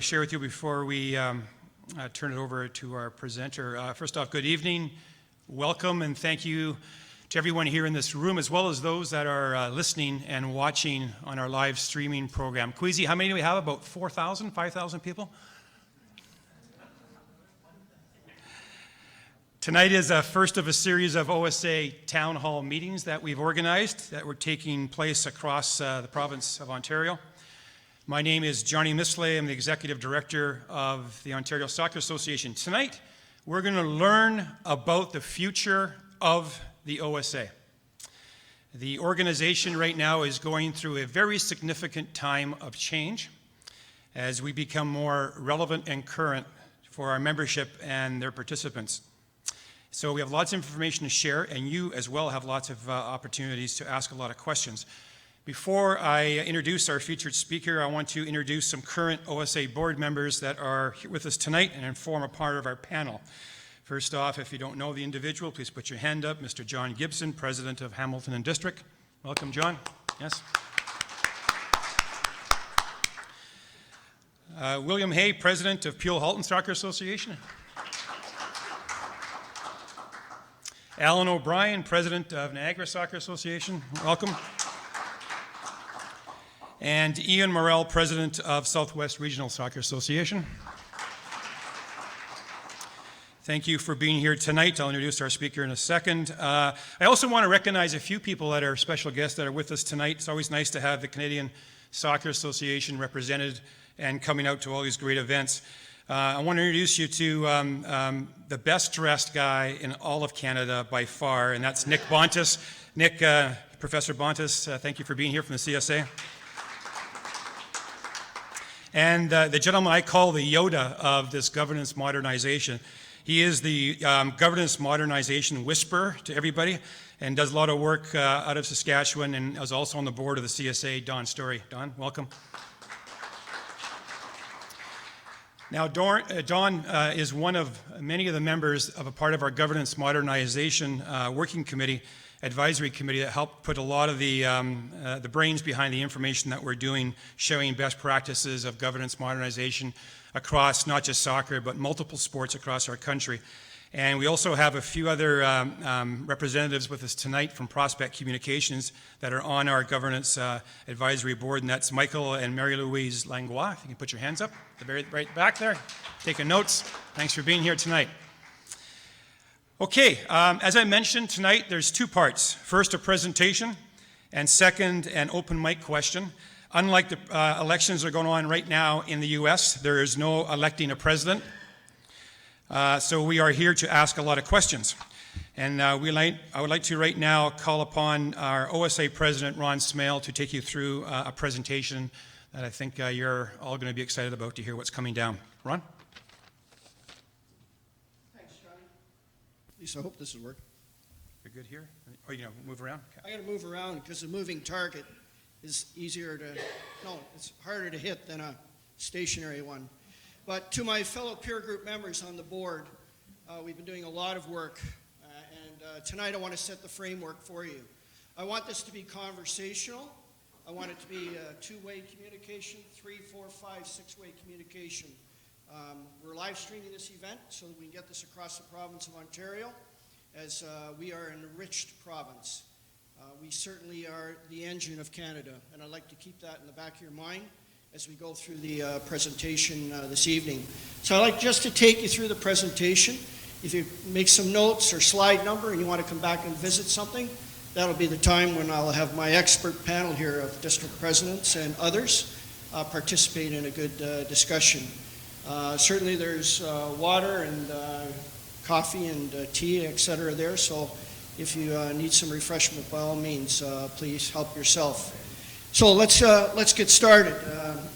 share with you before we turn it over to our presenter. First off, good evening, welcome, and thank you to everyone here in this room, as well as those that are listening and watching on our live streaming program. Queasy, how many do we have? About 4,000, 5,000 people? Tonight is the first of a series of OSA town hall meetings that we've organized that were taking place across the province of Ontario. My name is Johnny Mislay. I'm the Executive Director of the Ontario Soccer Association. Tonight, we're going to learn about the future of the OSA. The organization right now is going through a very significant time of change as we become more relevant and current for our membership and their participants. So we have lots of information to share, and you as well have lots of opportunities to ask a lot of questions. Before I introduce our featured speaker, I want to introduce some current OSA board members that are here with us tonight and form a part of our panel. First off, if you don't know the individual, please put your hand up. Mr. John Gibson, President of Hamilton and District. Welcome, John. Yes. William Hay, President of Peel Halton Soccer Association. Alan O'Brien, President of Niagara Soccer Association. Welcome. And Ian Morrell, President of Southwest Regional Soccer Association. Thank you for being here tonight. I'll introduce our speaker in a second. I also want to recognize a few people that are special guests that are with us tonight. It's always nice to have the Canadian Soccer Association represented and coming out to all these great events. I want to introduce you to the best dressed guy in all of Canada by far, and that's Nick Bontis. Nick, Professor Bontis, thank you for being here from the CSA. And the gentleman I call the Yoda of this governance modernization. He is the governance modernization whisperer to everybody and does a lot of work out of Saskatchewan and is also on the board of the CSA, Don Story. Don, welcome. Now, Don is one of many of the members of a part of our governance modernization working committee, advisory committee that helped put a lot of the brains behind the information that we're doing, showing best practices of governance modernization across not just soccer, but multiple sports across our country. And we also have a few other representatives with us tonight from Prospect Communications that are on our governance advisory board, and that's Michael and Mary Louise Langlois. If you can put your hands up, the very right back there, taking notes. Thanks for being here tonight. Okay, as I mentioned tonight, there's two parts. First, a presentation, and second, an open mic question. Unlike the elections that are going on right now in the U.S., there is no electing a president. So we are here to ask a lot of questions. And I would like to right now call upon our OSA President, Ron Smale, to take you through a presentation that I think you're all going to be excited about to hear what's coming down. Ron? I hope this will work. You're good here? Oh, you gonna move around? Okay. I got to move around because a moving target is it's harder to hit than a stationary one. But to my fellow peer group members on the board, we've been doing a lot of work, and tonight I want to set the framework for you. I want this to be conversational. I want it to be two-way communication, 3, 4, 5, 6-way communication. We're live streaming this event so that we can get this across the province of Ontario, as we are an enriched province. We certainly are the engine of Canada, and I'd like to keep that in the back of your mind as we go through the presentation this evening. So I'd like just to take you through the presentation. If you make some notes or slide number and you want to come back and visit something, that'll be the time when I'll have my expert panel here of district presidents and others participate in a good discussion. Certainly there's water and coffee and tea, etc. there, so if you need some refreshment, by all means, please help yourself. So let's get started,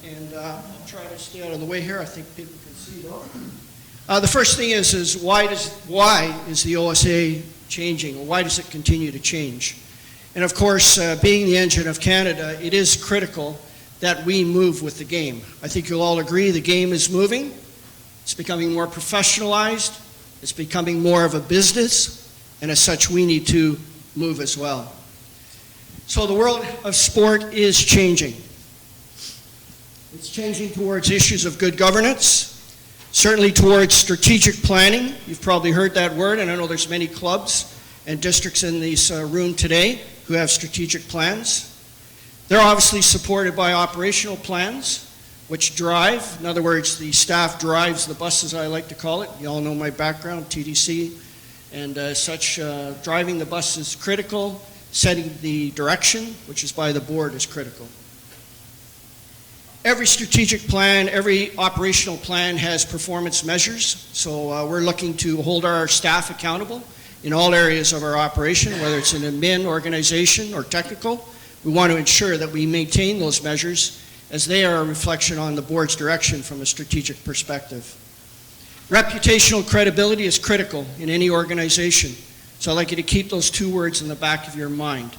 and I'll try to stay out of the way here. I think people can see though. The first thing is why is the OSA changing, or why does it continue to change? And of course, being the engine of Canada, it is critical that we move with the game. I think you'll all agree the game is moving. It's becoming more professionalized. It's becoming more of a business, and as such, we need to move as well. So the world of sport is changing. It's changing towards issues of good governance, certainly towards strategic planning. You've probably heard that word, and I know there's many clubs and districts in this room today who have strategic plans. They're obviously supported by operational plans, which drive. In other words, the staff drives the buses, I like to call it. You all know my background, TDC, and such. Driving the bus is critical. Setting the direction, which is by the board, is critical. Every strategic plan, every operational plan has performance measures. So we're looking to hold our staff accountable in all areas of our operation, whether it's an admin, organization, or technical. We want to ensure that we maintain those measures as they are a reflection on the board's direction from a strategic perspective. Reputational credibility is critical in any organization. So I'd like you to keep those two words in the back of your mind.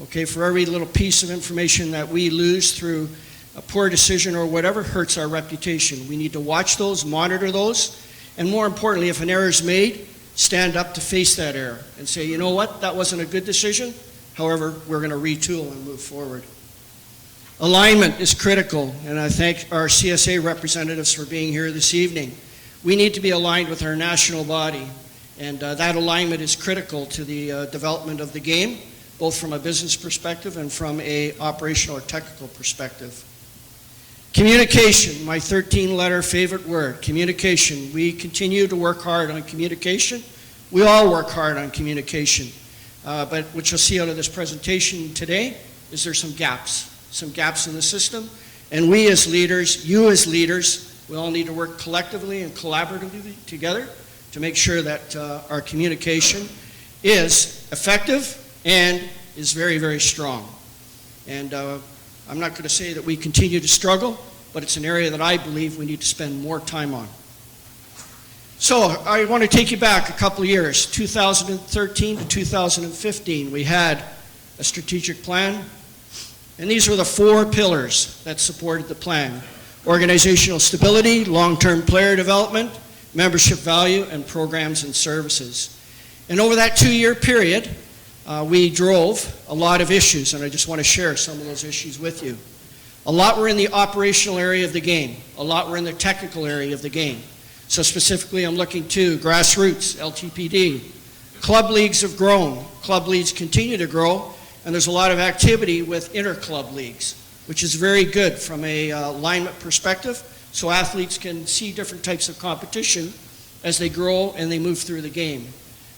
Okay, for every little piece of information that we lose through a poor decision or whatever hurts our reputation. We need to watch those, monitor those, and more importantly, if an error is made, stand up to face that error and say, you know what, that wasn't a good decision. However, we're going to retool and move forward. Alignment is critical, and I thank our CSA representatives for being here this evening. We need to be aligned with our national body, and that alignment is critical to the development of the game, both from a business perspective and from an operational or technical perspective. Communication, my 13-letter favorite word, communication. We continue to work hard on communication. We all work hard on communication. But what you'll see out of this presentation today is there's some gaps in the system. And we as leaders, you as leaders, we all need to work collectively and collaboratively together to make sure that our communication is effective and is very, very strong. And I'm not going to say that we continue to struggle, but it's an area that I believe we need to spend more time on. So I want to take you back a couple of years, 2013 to 2015. We had a strategic plan, and these were the 4 pillars that supported the plan: organizational stability, long-term player development, membership value, and programs and services. And over that 2-year period, we drove a lot of issues, and I just want to share some of those issues with you. A lot were in the operational area of the game. A lot were in the technical area of the game. So specifically, I'm looking to grassroots, LTPD. Club leagues have grown. Club leagues continue to grow, and there's a lot of activity with inter-club leagues, which is very good from a alignment perspective, so athletes can see different types of competition as they grow and they move through the game.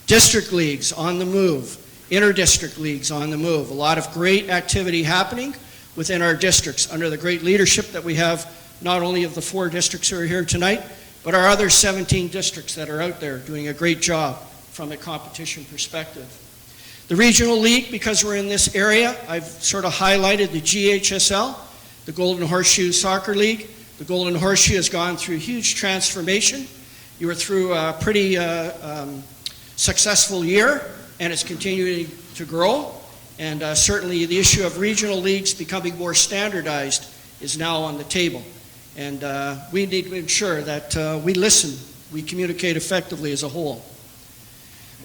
District leagues on the move. Inter-district leagues on the move. A lot of great activity happening within our districts under the great leadership that we have, not only of the 4 districts who are here tonight, but our other 17 districts that are out there doing a great job from a competition perspective. The regional league, because we're in this area, I've sort of highlighted the GHSL, the Golden Horseshoe Soccer League. The Golden Horseshoe has gone through huge transformation. You were through a pretty successful year, and it's continuing to grow. And certainly the issue of regional leagues becoming more standardized is now on the table. And we need to ensure that we listen, we communicate effectively as a whole.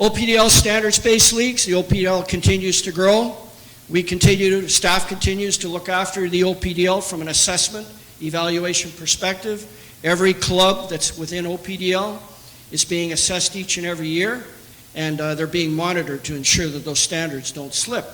OPDL standards-based leagues, the OPDL continues to grow. Staff continues to look after the OPDL from an assessment, evaluation perspective. Every club that's within OPDL is being assessed each and every year, and they're being monitored to ensure that those standards don't slip.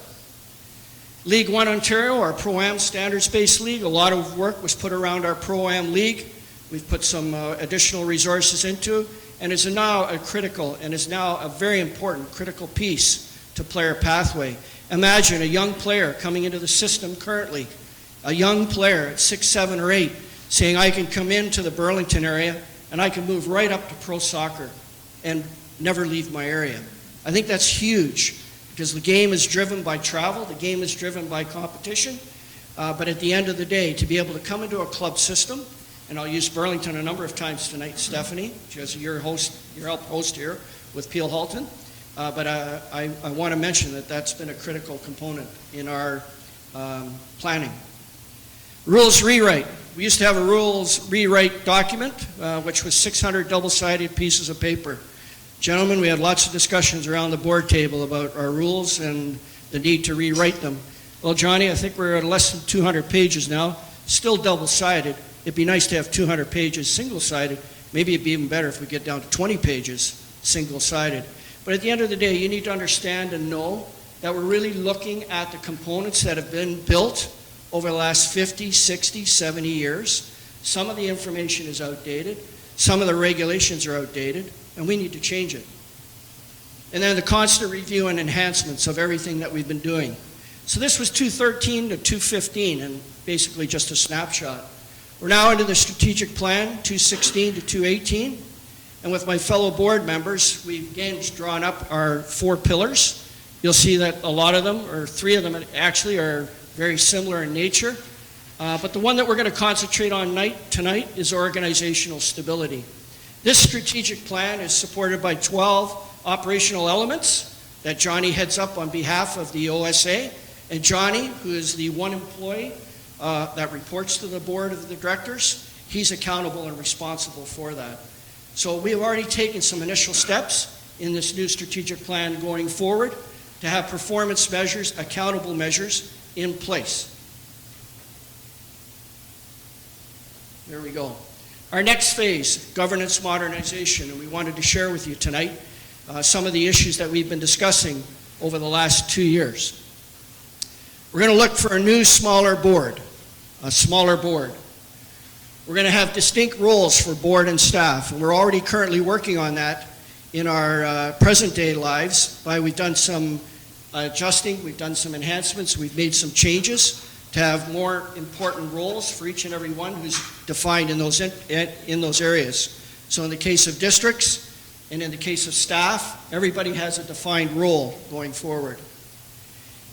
League One Ontario, our Pro-Am standards-based league, a lot of work was put around our Pro-Am league. We've put some additional resources into, and is now a critical, and is now a very important critical piece to player pathway. Imagine a young player coming into the system currently, a young player at 6, 7, or 8, saying I can come into the Burlington area and I can move right up to pro soccer and never leave my area. I think that's huge, because the game is driven by travel, the game is driven by competition, but at the end of the day, to be able to come into a club system, and I'll use Burlington a number of times tonight, Stephanie, as your help host here with Peel Halton, but I want to mention that that's been a critical component in our planning. Rules rewrite. We used to have a rules rewrite document, which was 600 double-sided pieces of paper. Gentlemen, we had lots of discussions around the board table about our rules and the need to rewrite them. Well, Johnny, I think we're at less than 200 pages now, Still double-sided. It'd be nice to have 200 pages single-sided. Maybe it'd be even better if we get down to 20 pages single-sided. But at the end of the day, you need to understand and know that we're really looking at the components that have been built over the last 50, 60, 70 years. Some of the information is outdated. Some of the regulations are outdated, and we need to change it. And then the constant review and enhancements of everything that we've been doing. So this was 2013 to 2015, and basically just a snapshot. We're now into the strategic plan, 2016 to 2018. And with my fellow board members, we've again drawn up our 4 pillars. You'll see that a lot of them, or 3 of them actually, are very similar in nature. But the one that we're going to concentrate on tonight is organizational stability. This strategic plan is supported by 12 operational elements that Johnny heads up on behalf of the OSA. And Johnny, who is the one employee that reports to the board of the directors, he's accountable and responsible for that. So we have already taken some initial steps in this new strategic plan going forward to have performance measures, accountable measures in place. There we go. Our next phase, governance modernization, and we wanted to share with you tonight some of the issues that we've been discussing over the last 2 years. We're going to look for a new, smaller board, a smaller board. We're going to have distinct roles for board and staff, and we're already currently working on that in our present-day lives. We've done some adjusting, we've done some enhancements, we've made some changes to have more important roles for each and every one who's defined in those areas. So in the case of districts and in the case of staff, everybody has a defined role going forward.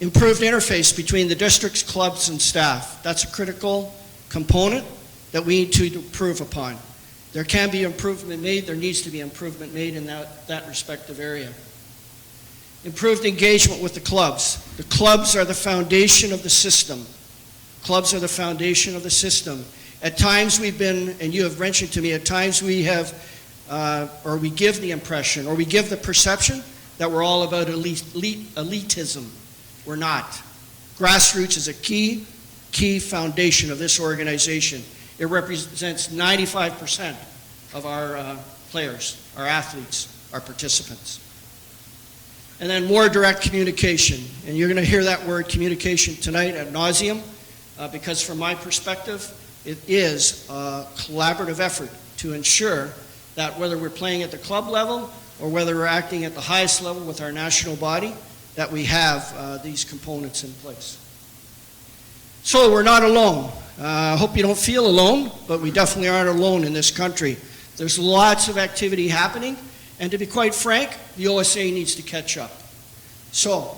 Improved interface between the districts, clubs, and staff. That's a critical component that we need to improve upon. There can be improvement made, there needs to be improvement made in that respective area. Improved engagement with the clubs. The clubs are the foundation of the system. Clubs are the foundation of the system. At times we've been, and you have mentioned to me, at times we have, or we give the impression, or we give the perception that we're all about elitism. We're not. Grassroots is a key foundation of this organization. It represents 95% of our players, our athletes, our participants. And then more direct communication. And you're going to hear that word communication tonight ad nauseum, because from my perspective, it is a collaborative effort to ensure that whether we're playing at the club level or whether we're acting at the highest level with our national body, that we have these components in place. So we're not alone. I hope you don't feel alone, but we definitely aren't alone in this country. There's lots of activity happening, and to be quite frank, the OSA needs to catch up. So,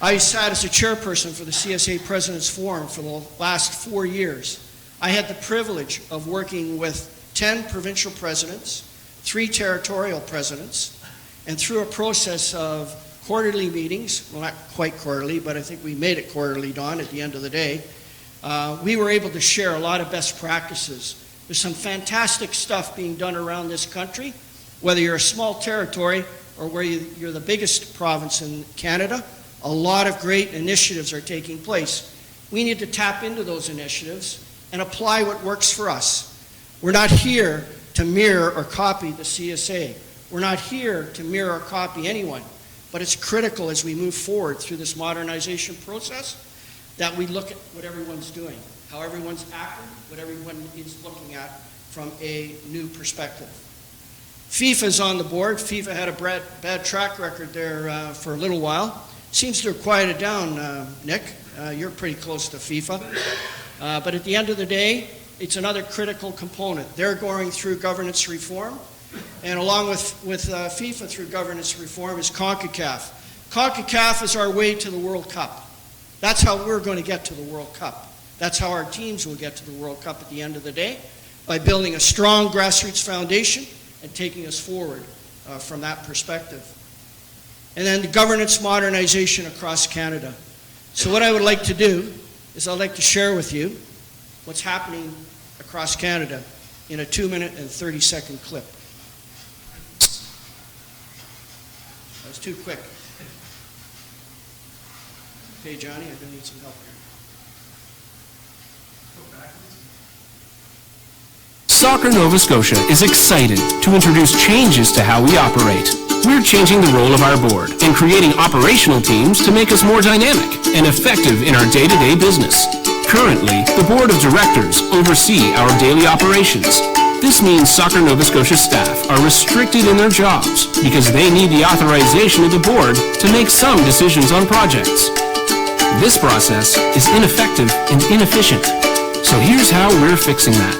I sat as a chairperson for the CSA President's Forum for the last 4 years. I had the privilege of working with 10 provincial presidents, 3 territorial presidents, and through a process of quarterly meetings, well, not quite quarterly, but I think we made it quarterly, Don, at the end of the day, we were able to share a lot of best practices. There's some fantastic stuff being done around this country, whether you're a small territory or where you're the biggest province in Canada. A lot of great initiatives are taking place. We need to tap into those initiatives and apply what works for us. We're not here to mirror or copy the CSA. We're not here to mirror or copy anyone. But it's critical as we move forward through this modernization process that we look at what everyone's doing, how everyone's acting, what everyone is looking at from a new perspective. FIFA's on the board. FIFA had a bad track record there for a little while. Seems to have quieted down, Nick. You're pretty close to FIFA. But at the end of the day, it's another critical component. They're going through governance reform. And along with FIFA through governance reform is CONCACAF. CONCACAF is our way to the World Cup. That's how we're going to get to the World Cup. That's how our teams will get to the World Cup at the end of the day, by building a strong grassroots foundation and taking us forward from that perspective. And then the governance modernization across Canada. So what I would like to do is I'd like to share with you what's happening across Canada in a 2-minute and 30-second clip. That was too quick. Okay, Johnny, I'm going to need some help here. Soccer Nova Scotia is excited to introduce changes to how we operate. We're changing the role of our board and creating operational teams to make us more dynamic and effective in our day-to-day business. Currently, the board of directors oversee our daily operations. This means Soccer Nova Scotia staff are restricted in their jobs because they need the authorization of the board to make some decisions on projects. This process is ineffective and inefficient. So here's how we're fixing that.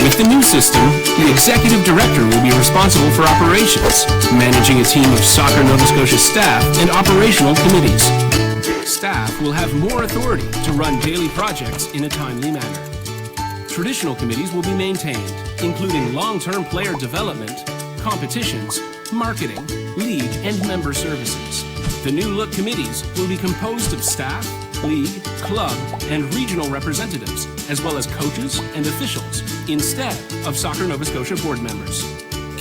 With the new system, the executive director will be responsible for operations, managing a team of Soccer Nova Scotia staff and operational committees. Staff will have more authority to run daily projects in a timely manner. Traditional committees will be maintained, including long-term player development, competitions, marketing, league, and member services. The new look committees will be composed of staff, league, club, and regional representatives, as well as coaches and officials, instead of Soccer Nova Scotia board members.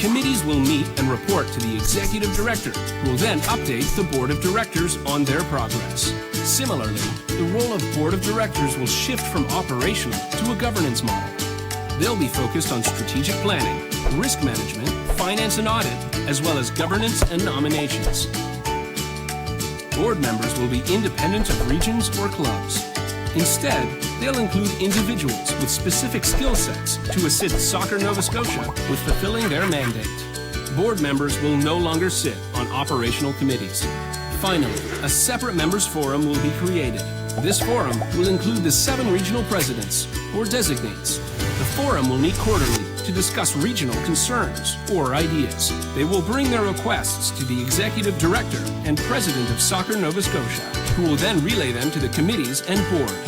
Committees will meet and report to the executive director, who will then update the board of directors on their progress. Similarly, the role of board of directors will shift from operational to a governance model. They'll be focused on strategic planning, risk management, finance and audit, as well as governance and nominations. Board members will be independent of regions or clubs. Instead, they'll include individuals with specific skill sets to assist Soccer Nova Scotia with fulfilling their mandate. Board members will no longer sit on operational committees. Finally, a separate members forum will be created. This forum will include the 7 regional presidents, or designates. The forum will meet quarterly to discuss regional concerns or ideas. They will bring their requests to the executive director and president of Soccer Nova Scotia, who will then relay them to the committees and board.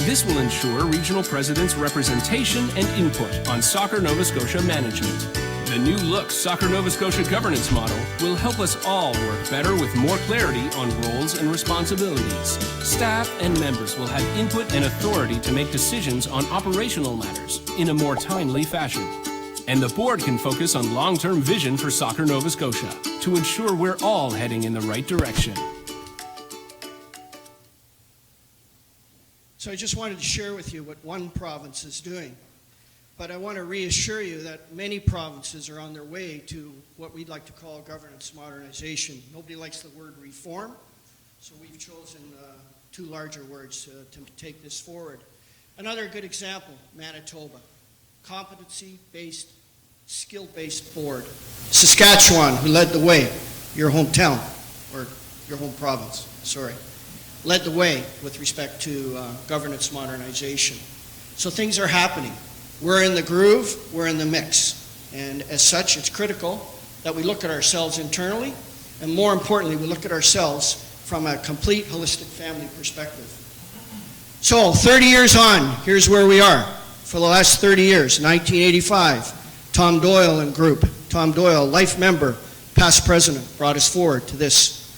This will ensure regional presidents' representation and input on Soccer Nova Scotia management. The new look Soccer Nova Scotia governance model will help us all work better with more clarity on roles and responsibilities. Staff and members will have input and authority to make decisions on operational matters in a more timely fashion. And the board can focus on long-term vision for Soccer Nova Scotia to ensure we're all heading in the right direction. So I just wanted to share with you what one province is doing. But I want to reassure you that many provinces are on their way to what we'd like to call governance modernization. Nobody likes the word reform, so we've chosen 2 larger words to take this forward. Another good example, Manitoba. Competency-based, skill-based board. Saskatchewan, who led the way, your hometown, or your home province, sorry, led the way with respect to governance modernization. So things are happening. We're in the groove, we're in the mix. And as such, it's critical that we look at ourselves internally, and more importantly, we look at ourselves from a complete holistic family perspective. So 30 years on, here's where we are. For the last 30 years, 1985, Tom Doyle and group. Tom Doyle, life member, past president, brought us forward to this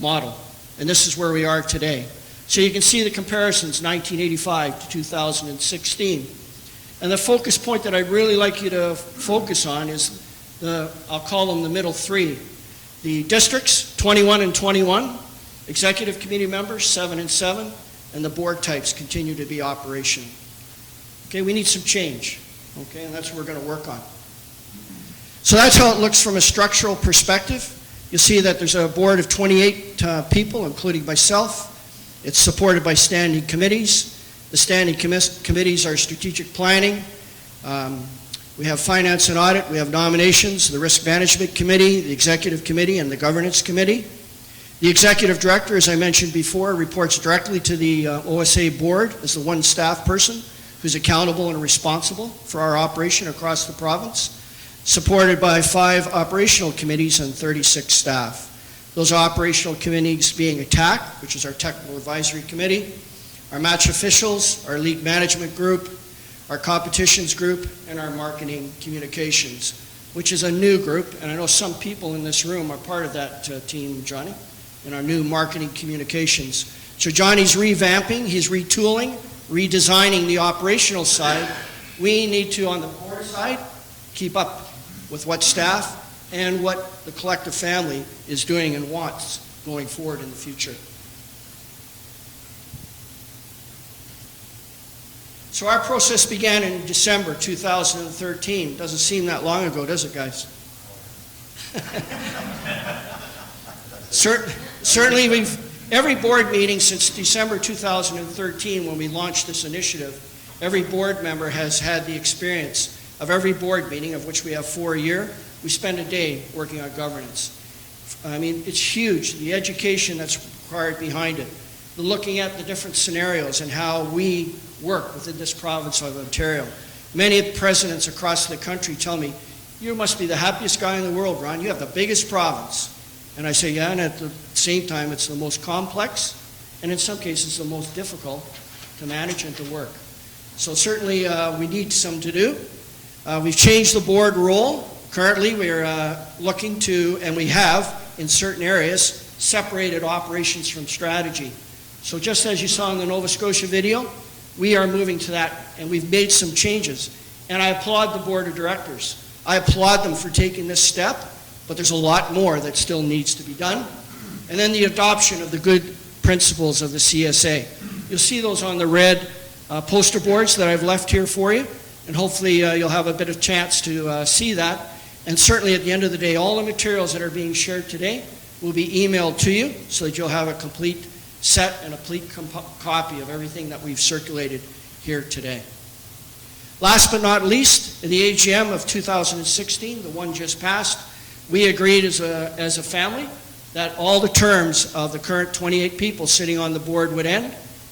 model. And this is where we are today. So you can see the comparisons, 1985 to 2016. And the focus point that I'd really like you to focus on is I'll call them the middle 3. The districts, 21 and 21, executive committee members, 7 and 7, and the board types continue to be operational. Okay, we need some change, okay, and that's what we're going to work on. So that's how it looks from a structural perspective. You'll see that there's a board of 28 people, including myself. It's supported by standing committees. The standing committees are strategic planning. We have finance and audit. We have nominations, the risk management committee, the executive committee, and the governance committee. The executive director, as I mentioned before, reports directly to the OSA board as the one staff person who's accountable and responsible for our operation across the province, supported by 5 operational committees and 36 staff. Those operational committees being ATTAC, which is our technical advisory committee, our match officials, our league management group, our competitions group, and our marketing communications, which is a new group, and I know some people in this room are part of that team, Johnny, in our new marketing communications. So Johnny's revamping, he's retooling, redesigning the operational side. We need to, on the board side, keep up with what staff and what the collective family is doing and wants going forward in the future. So our process began in December 2013. Doesn't seem that long ago, does it, guys? Certainly, every board meeting since December 2013, when we launched this initiative, every board member has had the experience of every board meeting, of which we have 4 a year. We spend a day working on governance. I mean, it's huge, the education that's required behind it, the looking at the different scenarios and how we work within this province of Ontario. Many of the presidents across the country tell me, you must be the happiest guy in the world, Ron. You have the biggest province. And I say, yeah, and at the same time, it's the most complex, and in some cases, the most difficult to manage and to work. So certainly, we need some to do. We've changed the board role. Currently, we're looking to, and we have, in certain areas, separated operations from strategy. So just as you saw in the Nova Scotia video, we are moving to that, and we've made some changes. And I applaud the board of directors. I applaud them for taking this step, but there's a lot more that still needs to be done. And then the adoption of the good principles of the CSA. You'll see those on the red poster boards that I've left here for you, and hopefully you'll have a bit of chance to see that. And certainly at the end of the day, all the materials that are being shared today will be emailed to you so that you'll have a complete set and a complete copy of everything that we've circulated here today. Last but not least, in the AGM of 2016, the one just passed, we agreed as a family that all the terms of the current 28 people sitting on the board would end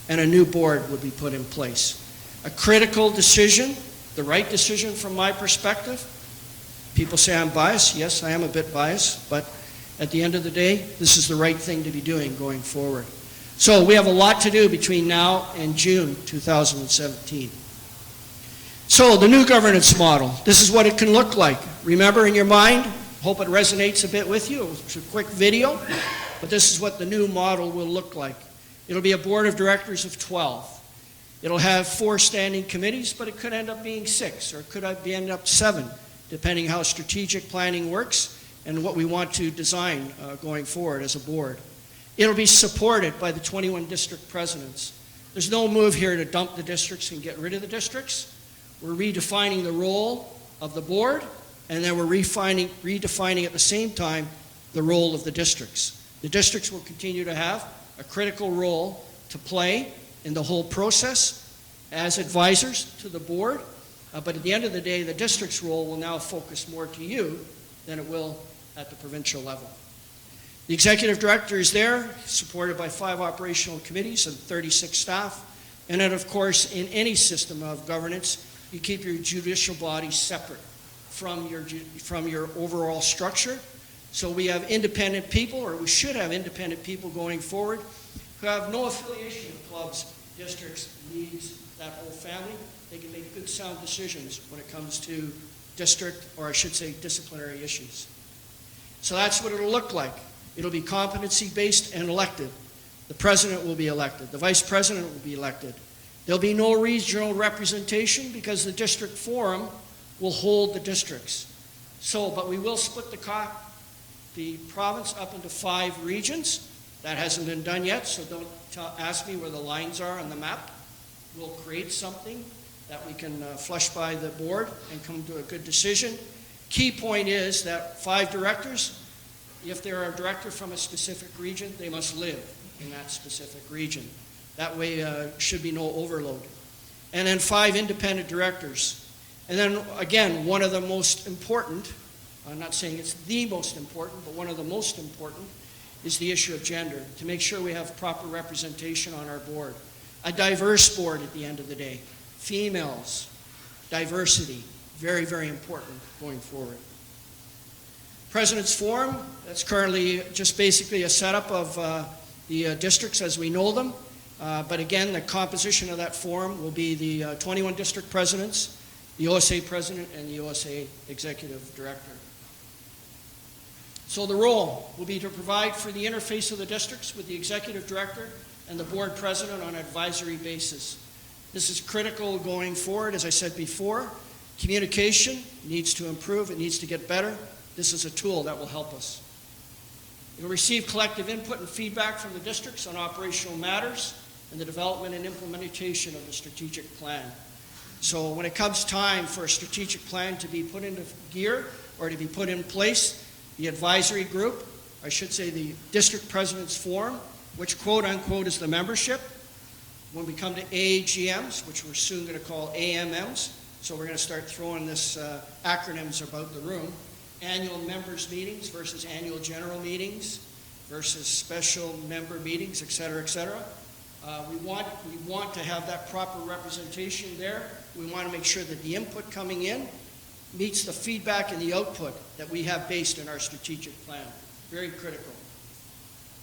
and a new board would be put in place. A critical decision, the right decision from my perspective. People say I'm biased. Yes, I am a bit biased, but at the end of the day, this is the right thing to be doing going forward. So we have a lot to do between now and June 2017. So the new governance model, this is what it can look like. Remember in your mind, hope it resonates a bit with you. It's a quick video, but this is what the new model will look like. It'll be a board of directors of 12. It'll have 4 standing committees, but it could end up being 6, or it could end up 7, depending how strategic planning works and what we want to design going forward as a board. It'll be supported by the 21 district presidents. There's no move here to dump the districts and get rid of the districts. We're redefining the role of the board, and then we're redefining at the same time the role of the districts. The districts will continue to have a critical role to play in the whole process as advisors to the board, but at the end of the day, the district's role will now focus more to you than it will at the provincial level. The executive director is there, supported by 5 operational committees and 36 staff, and then of course, in any system of governance, you keep your judicial body separate from your overall structure. So we have independent people, or we should have independent people going forward, who have no affiliation with clubs, districts, leagues, that whole family. They can make good, sound decisions when it comes to district, or I should say, disciplinary issues. So that's what it'll look like. It'll be competency-based and elected. The president will be elected. The vice president will be elected. There'll be no regional representation because the district forum will hold the districts. So, but we will split the province up into 5 regions. That hasn't been done yet, so don't ask me where the lines are on the map. We'll create something that we can flush by the board and come to a good decision. Key point is that 5 directors, if they're a director from a specific region, they must live in that specific region. That way, should be no overload. And then 5 independent directors. And then, again, one of the most important, I'm not saying it's the most important, but one of the most important is the issue of gender, to make sure we have proper representation on our board. A diverse board at the end of the day. Females, diversity, very, very important going forward. President's Forum, that's currently just basically a setup of the districts as we know them. But again, the composition of that forum will be the 21 district presidents, the OSA president, and the OSA executive director. So the role will be to provide for the interface of the districts with the executive director and the board president on an advisory basis. This is critical going forward. As I said before, communication needs to improve. It needs to get better. This is a tool that will help us. It will receive collective input and feedback from the districts on operational matters and the development and implementation of the strategic plan. So when it comes time for a strategic plan to be put into gear or to be put in place, the advisory group, I should say the district president's forum, which quote unquote is the membership. When we come to AGMs, which we're soon going to call AMMs, so we're going to start throwing this acronyms about the room, annual members meetings versus annual general meetings versus special member meetings, et cetera, et cetera. We want to have that proper representation there. We want to make sure that the input coming in meets the feedback and the output that we have based in our strategic plan. Very critical.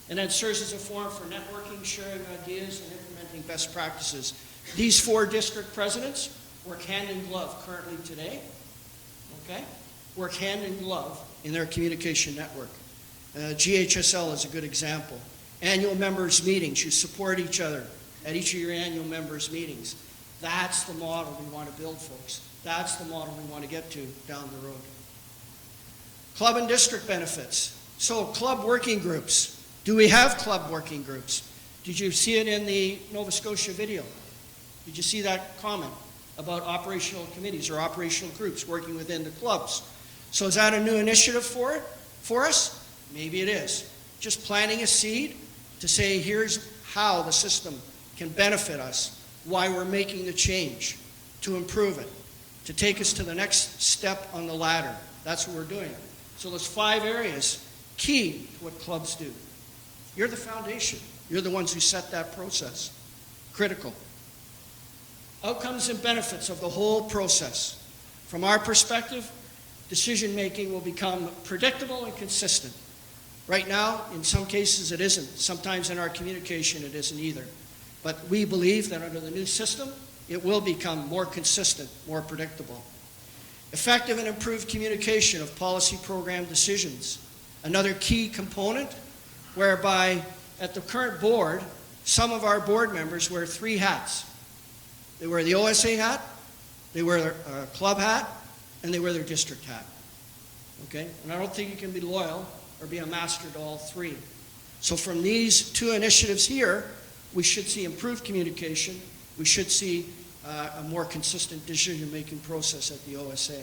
And then serves as a forum for networking, sharing ideas, and implementing best practices. These 4 district presidents work hand in glove currently today, okay? Work hand in glove in their communication network. GHSL is a good example. Annual members meetings, you support each other at each of your annual members meetings. That's the model we want to build, folks. That's the model we want to get to down the road. Club and district benefits. So club working groups. Do we have club working groups? Did you see it in the Nova Scotia video? Did you see that comment about operational committees or operational groups working within the clubs? So is that a new initiative for us? Maybe it is. Just planting a seed to say, here's how the system can benefit us, why we're making the change, to improve it, to take us to the next step on the ladder. That's what we're doing. So those 5 areas, key to what clubs do. You're the foundation. You're the ones who set that process. Critical. Outcomes and benefits of the whole process. From our perspective, decision-making will become predictable and consistent. Right now, in some cases, it isn't. Sometimes in our communication, it isn't either. But we believe that under the new system, it will become more consistent, more predictable. Effective and improved communication of policy program decisions. Another key component whereby at the current board, some of our board members wear 3 hats. They wear the OSA hat, they wear their club hat, and they wear their district hat. Okay? And I don't think you can be loyal or be a master to all 3. So from these 2 initiatives here, we should see improved communication. We should see a more consistent decision-making process at the OSA.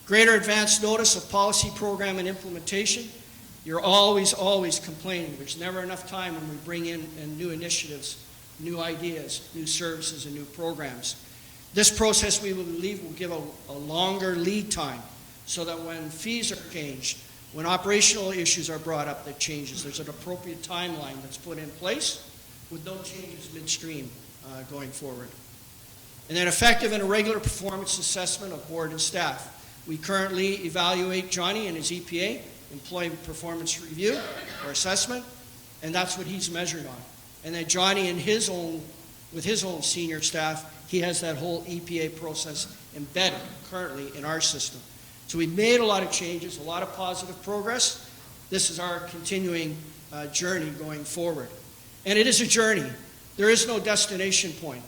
Greater advance notice of policy program and implementation. You're always complaining. There's never enough time when we bring in new initiatives, new ideas, new services, and new programs. This process, we believe, will give a longer lead time so that when fees are changed, when operational issues are brought up that changes, there's an appropriate timeline that's put in place with no changes midstream going forward. And then effective and a regular performance assessment of board and staff. We currently evaluate Johnny and his EPA, Employee Performance Review or Assessment, and that's what he's measured on. And then Johnny and with his own senior staff, he has that whole EPA process embedded currently in our system. So we've made a lot of changes, a lot of positive progress. This is our continuing journey going forward. And it is a journey. There is no destination point.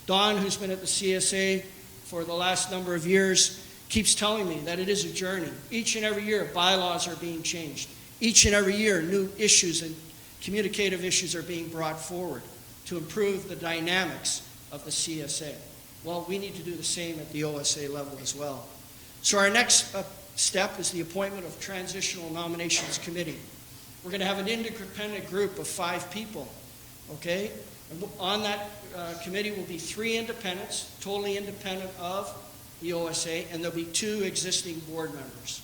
Don, who's been at the CSA for the last number of years, keeps telling me that it is a journey. Each and every year, bylaws are being changed. Each and every year, new issues and communicative issues are being brought forward to improve the dynamics of the CSA. Well, we need to do the same at the OSA level as well. So our next step is the appointment of Transitional Nominations Committee. We're going to have an independent group of 5 people, okay? And on that committee will be 3 independents, totally independent of the OSA, and there'll be 2 existing board members.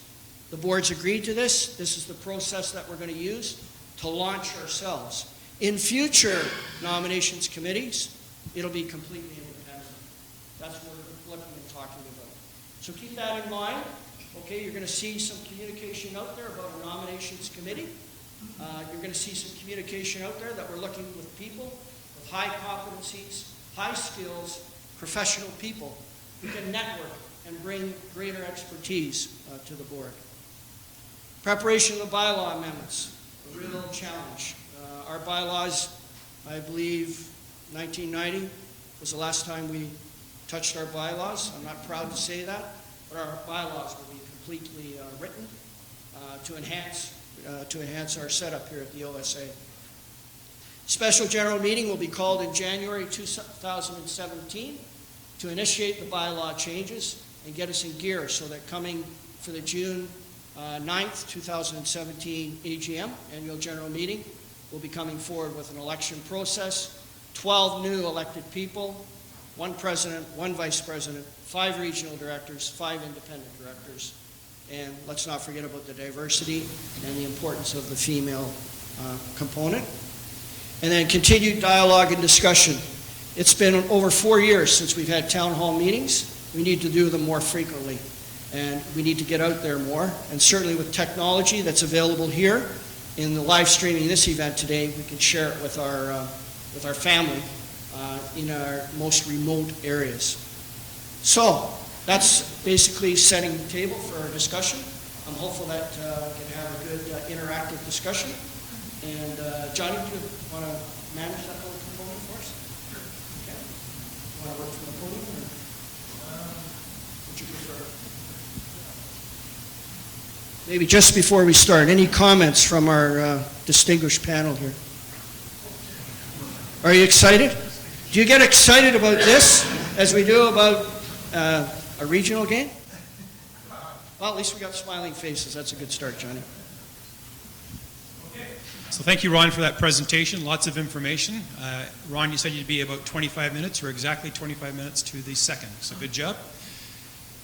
The board's agreed to this. This is the process that we're going to use to launch ourselves. In future nominations committees, it'll be completely independent. That's what we're looking and talking about. So keep that in mind. Okay, you're going to see some communication out there about a nominations committee. You're going to see some communication out there that we're looking with people with high competencies, high skills, professional people who can network and bring greater expertise to the board. Preparation of the bylaw amendments, a real challenge. Our bylaws, I believe 1990 was the last time we touched our bylaws. I'm not proud to say that, but our bylaws will be completely written to enhance our setup here at the OSA. Special general meeting will be called in January 2017 to initiate the bylaw changes and get us in gear so that coming for the June 9th, 2017 AGM, Annual General Meeting, we'll be coming forward with an election process, 12 new elected people, 1 president, 1 vice president, 5 regional directors, 5 independent directors, and let's not forget about the diversity and the importance of the female component. And then continued dialogue and discussion. It's been over 4 years since we've had town hall meetings. We need to do them more frequently, and we need to get out there more. And certainly with technology that's available here, in the live streaming this event today, we can share it with our family in our most remote areas. So that's basically setting the table for our discussion. I'm hopeful that we can have a good interactive discussion. And Johnny, do you want to manage that whole component for us? Sure. Okay. Want to work from the podium, or would you prefer? Maybe just before we start, any comments from our distinguished panel here? Are you excited? Do you get excited about this as we do about a regional game? Well, at least we got smiling faces. That's a good start, Johnny. So thank you, Ron, for that presentation. Lots of information. Ron, you said you'd be about 25 minutes. We're exactly 25 minutes to the second. So good job.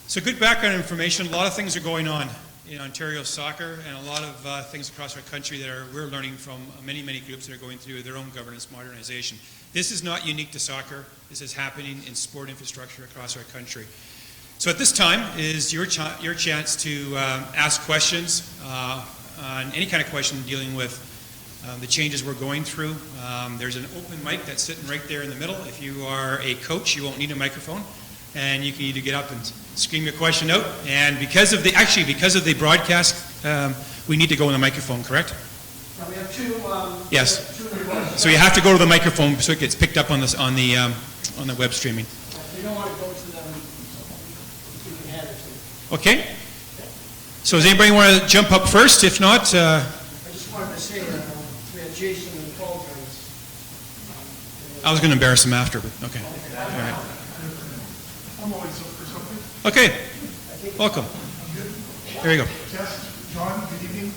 So good background information. A lot of things are going on in Ontario soccer, and a lot of things across our country that we're learning from many, many groups that are going through their own governance modernization. This is not unique to soccer. This is happening in sport infrastructure across our country. So at this time is your chance to ask questions on any kind of question dealing with the changes we're going through. There's an open mic that's sitting right there in the middle. If you are a coach, you won't need a microphone, and you can either get up and scream your question out. And because of the broadcast, we need to go on the microphone, correct? Now we have 2. Yes. So you have to go to the microphone so it gets picked up on the web streaming. If you don't want to go to them, you can hand it to them. Okay. So does anybody want to jump up first? If not, I just wanted to say that we had Jason and Paul join us. I was going to embarrass them after, but okay. All right. I'm always up for something. Okay. Welcome. There you go. Guests, John, good evening.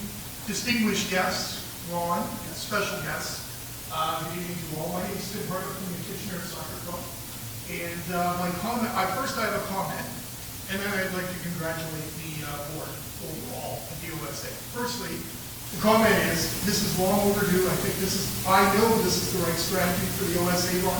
Distinguished guests, Ron, and special guests. Good evening to all. My name is Sid Harder from the Kitchener Soccer Club. And my comment, first I have a comment, and then I'd like to congratulate the board overall at the OSA. Firstly, the comment is, this is long overdue. I know this is the right strategy for the OSA run.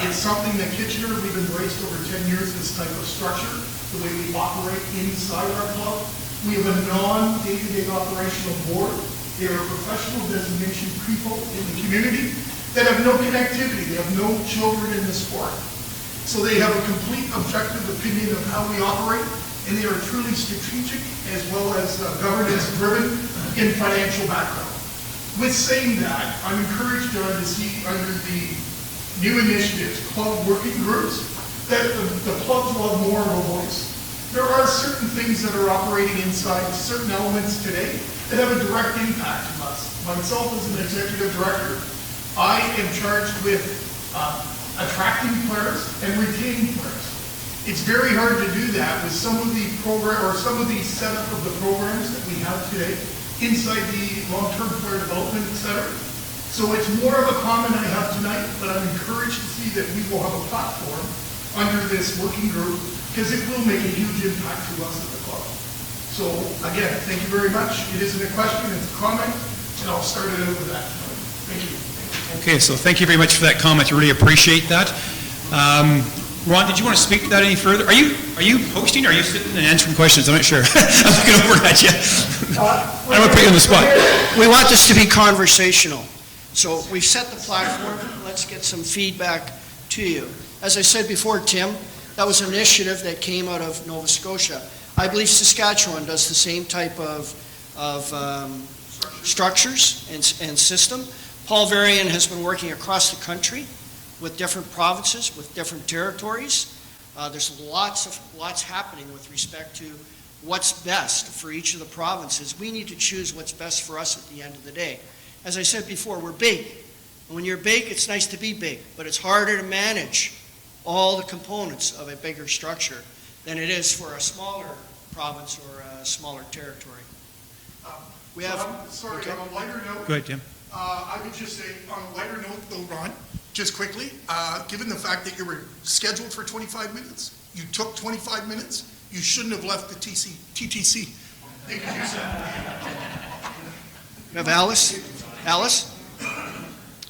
It's something that Kitchener, we've embraced over 10 years, this type of structure, the way we operate inside our club. We have a non-day-to-day operational board. They are professional designation people in the community that have no connectivity. They have no children in the sport. So they have a complete objective opinion of how we operate, and they are truly strategic as well as governance-driven in financial background. With saying that, I'm encouraged, John, to see under the new initiatives, club working groups, that the clubs will have more of a voice. There are certain things that are operating inside certain elements today that have a direct impact on us. Myself as an executive director, I am charged with attracting players and retaining players. It's very hard to do that with some of the setup of the programs that we have today inside the long-term player development, etc. So it's more of a comment I have tonight, but I'm encouraged to see that we will have a platform under this working group because it will make a huge impact to us at the club. So again, thank you very much. It isn't a question, it's a comment, and I'll start it out with that. Thank you. Okay, so thank you very much for that comment. I really appreciate that. Ron, did you want to speak to that any further? Are you hosting or are you sitting and answering questions? I'm not sure. I'm looking over at you. I don't want to put you on the spot. We want this to be conversational. So we've set the platform. Let's get some feedback to you. As I said before, Tim, that was an initiative that came out of Nova Scotia. I believe Saskatchewan does the same type of structures and system. Paul Varian has been working across the country with different provinces, with different territories. There's lots happening with respect to what's best for each of the provinces. We need to choose what's best for us at the end of the day. As I said before, we're big. And when you're big, it's nice to be big, but it's harder to manage all the components of a bigger structure than it is for a smaller province or a smaller territory. We have, Sorry, okay. on a lighter note. Go ahead, Tim. I would just say, on a lighter note though, Ron, just quickly, given the fact that you were scheduled for 25 minutes, you took 25 minutes, you shouldn't have left the TTC. Thank you, sir. We have Alice. Alice?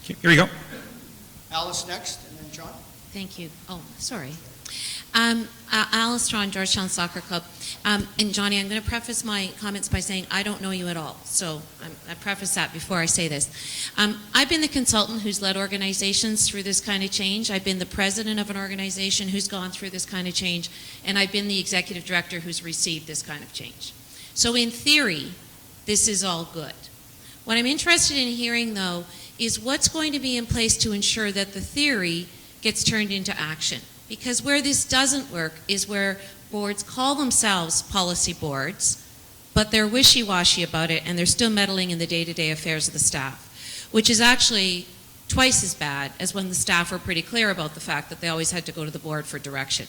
Here we go. Alice next, and then John. Thank you. Oh, sorry. Alice Strawn, Georgetown Soccer Club. And Johnny, I'm going to preface my comments by saying I don't know you at all. So I preface that before I say this. I've been the consultant who's led organizations through this kind of change. I've been the president of an organization who's gone through this kind of change. And I've been the executive director who's received this kind of change. So in theory, this is all good. What I'm interested in hearing, though, is what's going to be in place to ensure that the theory gets turned into action. Because where this doesn't work is where boards call themselves policy boards, but they're wishy-washy about it and they're still meddling in the day-to-day affairs of the staff, which is actually twice as bad as when the staff were pretty clear about the fact that they always had to go to the board for direction.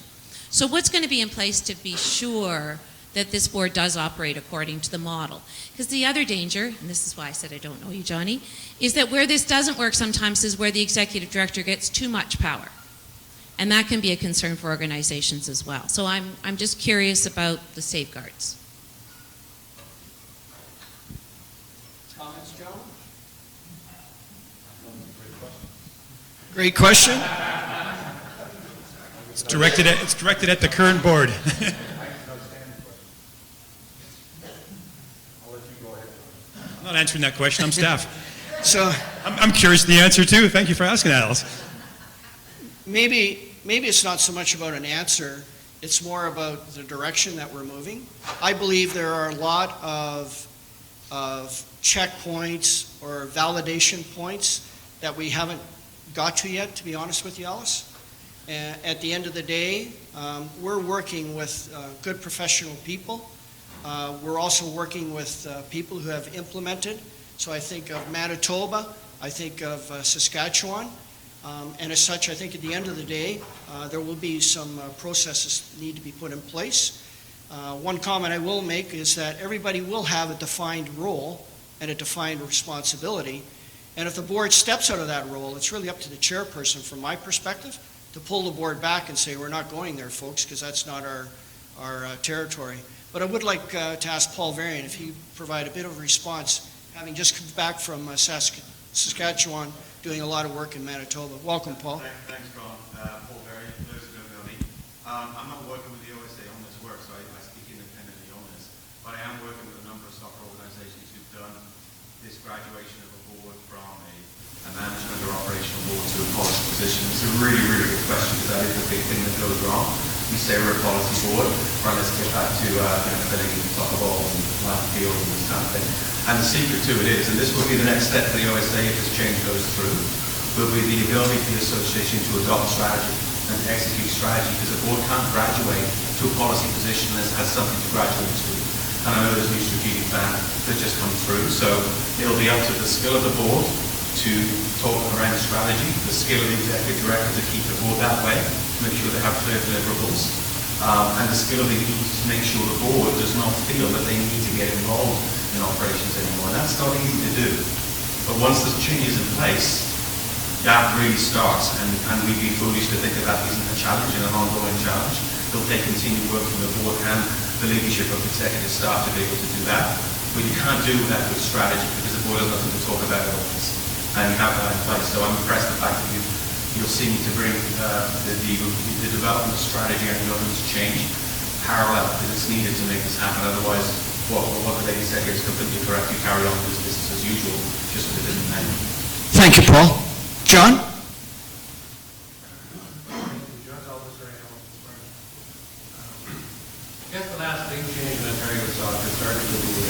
So what's going to be in place to be sure that this board does operate according to the model? Because the other danger, and this is why I said I don't know you, Johnny, is that where this doesn't work sometimes is where the executive director gets too much power. And that can be a concern for organizations as well. So I'm just curious about the safeguards. Comments, John? Great question. It's directed at the current board. I'm not answering that question. I'm staff. So I'm curious the answer too. Thank you for asking, Alice. maybe it's not so much about an answer, it's more about the direction that we're moving. I believe there are a lot of checkpoints or validation points that we haven't got to yet, to be honest with you, Alice. And at the end of the day, we're working with good professional people. We're also working with people who have implemented. So I think of Manitoba, I think of Saskatchewan, and as such, I think at the end of the day, there will be some processes that need to be put in place. One comment I will make is that everybody will have a defined role and a defined responsibility. And if the board steps out of that role, it's really up to the chairperson, from my perspective, to pull the board back and say, we're not going there, folks, because that's not our territory. But I would like to ask Paul Varian if he provide a bit of a response, having just come back from Saskatchewan, doing a lot of work in Manitoba. Welcome, Paul. Thanks, Ron. Paul Berry, for those who don't know me. I'm not working with the OSA on this work, so I speak independently on this. But I am working with a number of soccer organizations who've done this graduation of a board from a management or operational board to a policy position. It's a really, really good question, because that is the big thing that goes wrong. We say we're a policy board, right, let's get back to filling soccer balls and lap fields and this kind of thing. And the secret to it is, and this will be the next step for the OSA if this change goes through, will be the ability for the association to adopt strategy and execute strategy, because the board can't graduate to a policy position unless it has something to graduate to. And I know there's a new strategic plan that just come through, so it'll be up to the skill of the board to talk around strategy, the skill of the executive director to keep the board that way, to make sure they have clear deliverables, and the skill of the ED to make sure the board does not feel that they need to get involved in operations anymore. And that's not easy to do. But once the change is in place, that really starts, and we'd be foolish to think that that isn't a challenge and an ongoing challenge. It'll take continued work from the board and the leadership of executive staff to be able to do that. But you can't do that with strategy, because the board has nothing to talk about at all. And you have that in place. So I'm impressed the fact that you'll see me to bring the development of strategy and governance change parallel, because it's needed to make this happen. Otherwise, what the lady said here is completely correct. You carry on with business as usual, just with a different name. Thank you, Paul. John? I guess the last big change in Ontario soccer started with the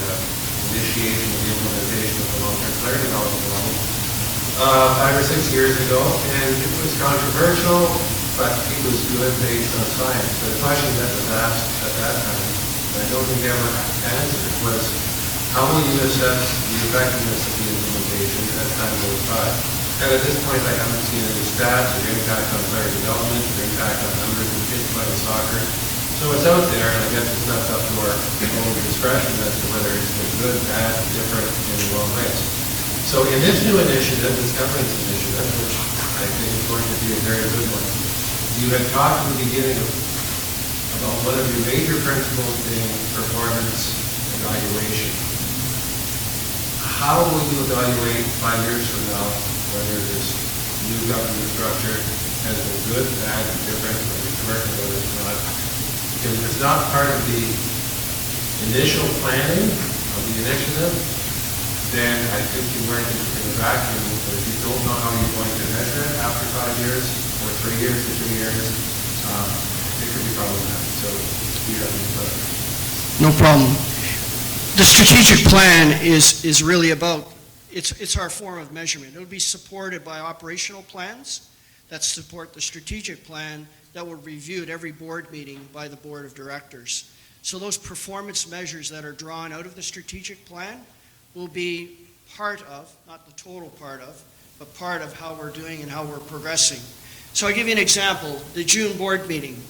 initiation of the implementation of the long-term player development model 5 or 6 years ago, and it was controversial, but it was good based on science. The question that was asked at that time, and I don't think ever answered, was how will you assess the effectiveness of the implementation as time goes by? And at this point, I haven't seen any stats or impact on player development or impact on numbers of kids playing soccer. So it's out there, and I guess it's left up to our own discretion as to whether it's good, bad, different, in the wrong ways. So in this new initiative, this governance initiative, which I think is going to be a very good one, you had talked in the beginning about one of your major principles being performance evaluation. How will you evaluate 5 years from now whether this new government structure has been good, bad, different, or correct, whether it's not? Because if it's not part of the initial planning of the initiative, then I think you weren't in a vacuum. But if you don't know how you're going to measure it after 5 years, or 3 years, or 2 years, it could be problematic. So you have to No problem. The strategic plan is really about, it's our form of measurement. It would be supported by operational plans that support the strategic plan that will be reviewed every board meeting by the board of directors. So those performance measures that are drawn out of the strategic plan will be part of, not the total part of, but part of how we're doing and how we're progressing. So I'll give you an example. The June board meeting,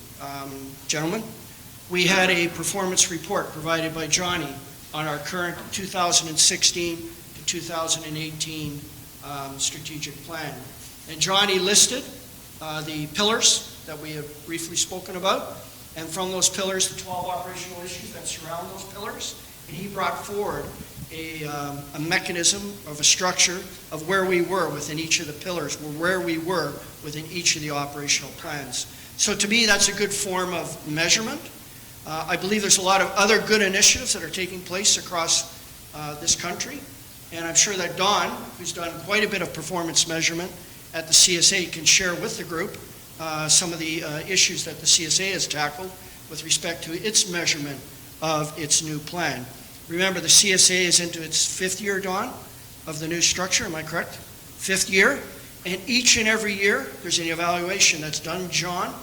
gentlemen, we had a performance report provided by Johnny on our current 2016 to 2018 strategic plan. And Johnny listed the pillars that we have briefly spoken about, and from those pillars, the 12 operational issues that surround those pillars, and he brought forward a mechanism of a structure of where we were within each of the pillars, or where we were within each of the operational plans. So to me, that's a good form of measurement. I believe there's a lot of other good initiatives that are taking place across this country, and I'm sure that Don, who's done quite a bit of performance measurement at the CSA, can share with the group some of the issues that the CSA has tackled with respect to its measurement of its new plan. Remember, the CSA is into its 5th year, Don, of the new structure, am I correct? 5th year, and each and every year, there's an evaluation that's done, John,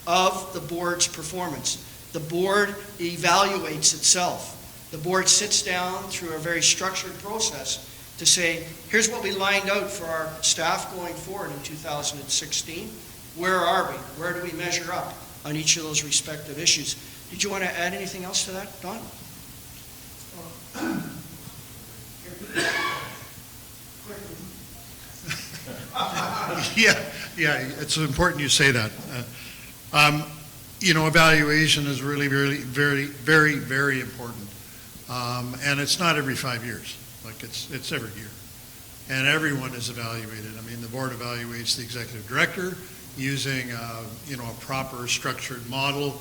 of the board's performance. The board evaluates itself. The board sits down through a very structured process to say, here's what we lined out for our staff going forward in 2016. Where are we? Where do we measure up on each of those respective issues? Did you want to add anything else to that, Don? Yeah, it's important you say that. Evaluation is really, really, very, very, very important. And it's not every 5 years, like it's every year. And everyone is evaluated. I mean, the board evaluates the executive director using, a proper structured model,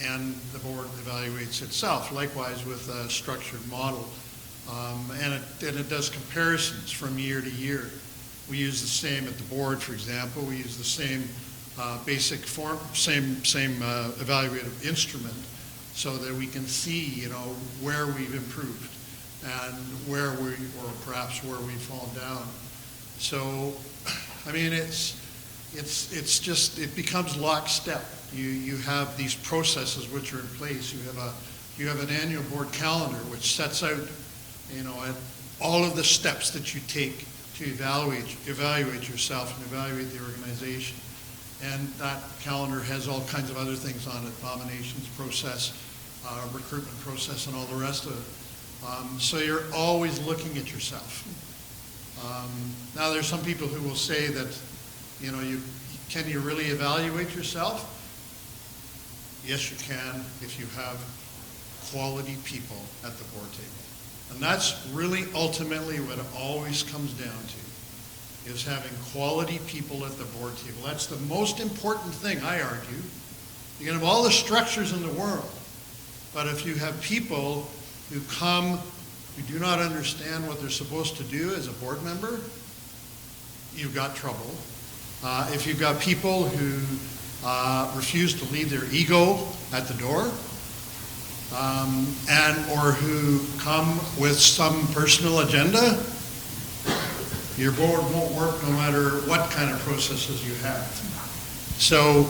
and the board evaluates itself, likewise with a structured model. And it does comparisons from year to year. We use the same at the board, for example. We use the same basic form, same evaluative instrument, so that we can see, where we've improved and where or perhaps where we've fallen down. So, I mean, it's just, it becomes lockstep. You have these processes which are in place. You have an annual board calendar which sets out, all of the steps that you take to evaluate yourself and evaluate the organization. And that calendar has all kinds of other things on it, nominations process, recruitment process, and all the rest of it. So you're always looking at yourself. Now there's some people who will say that, can you really evaluate yourself? Yes, you can if you have quality people at the board table. And that's really ultimately what it always comes down to, is having quality people at the board table. That's the most important thing, I argue. You can have all the structures in the world, but if you have people who come who do not understand what they're supposed to do as a board member, you've got trouble. If you've got people who refuse to leave their ego at the door, or who come with some personal agenda, your board won't work no matter what kind of processes you have. So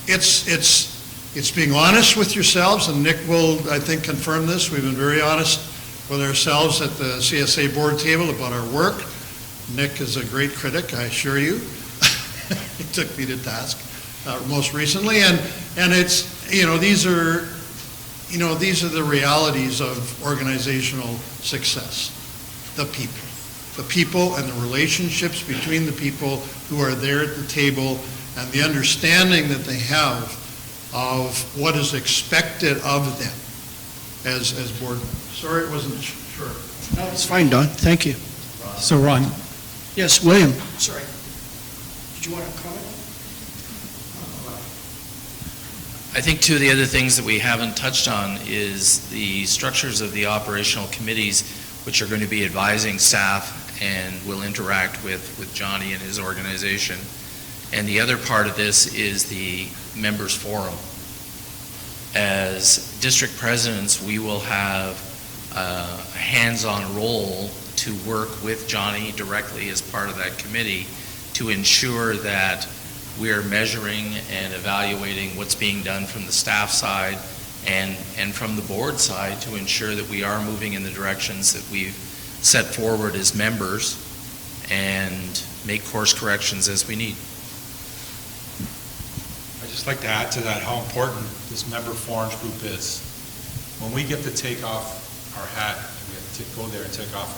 it's being honest with yourselves, and Nick will, I think, confirm this. We've been very honest with ourselves at the CSA board table about our work. Nick is a great critic, I assure you. He took me to task most recently, and it's, these are the realities of organizational success. The people and the relationships between the people who are there at the table, and the understanding that they have of what is expected of them as board members. Sorry, it wasn't sure. No, it's fine, Don. Thank you. So Ron, Yes, William. Sorry. Did you want to comment? I think two of the other things that we haven't touched on is the structures of the operational committees, which are going to be advising staff and will interact with Johnny and his organization. And the other part of this is the members forum. As district presidents, we will have a hands-on role to work with Johnny directly as part of that committee to ensure that we're measuring and evaluating what's being done from the staff side and from the board side to ensure that we are moving in the directions that we've set forward as members and make course corrections as we need. I'd just like to add to that how important this member forums group is. When we get to take off our hat, we have to go there and take off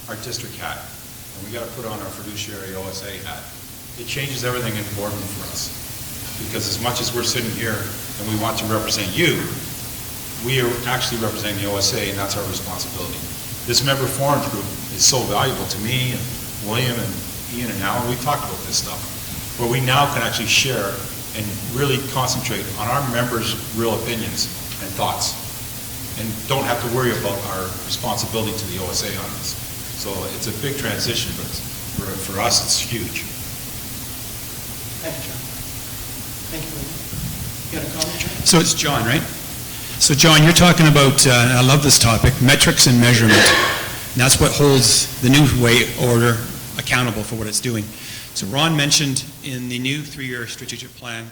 our district hat, and we got to put on our fiduciary OSA hat. It changes everything in the boardroom for us. Because as much as we're sitting here and we want to represent you, we are actually representing the OSA, and that's our responsibility. This member forum group is so valuable to me and William and Ian and Alan. We've talked about this stuff, where we now can actually share and really concentrate on our members' real opinions and thoughts, and don't have to worry about our responsibility to the OSA on this. So it's a big transition, but for us, it's huge. Thank you, John. Thank you, William. You got a comment, John? so it's John, right? So John, you're talking about, and I love this topic, metrics and measurement. And that's what holds the new way order accountable for what it's doing. So Ron mentioned in the new 3-year strategic plan,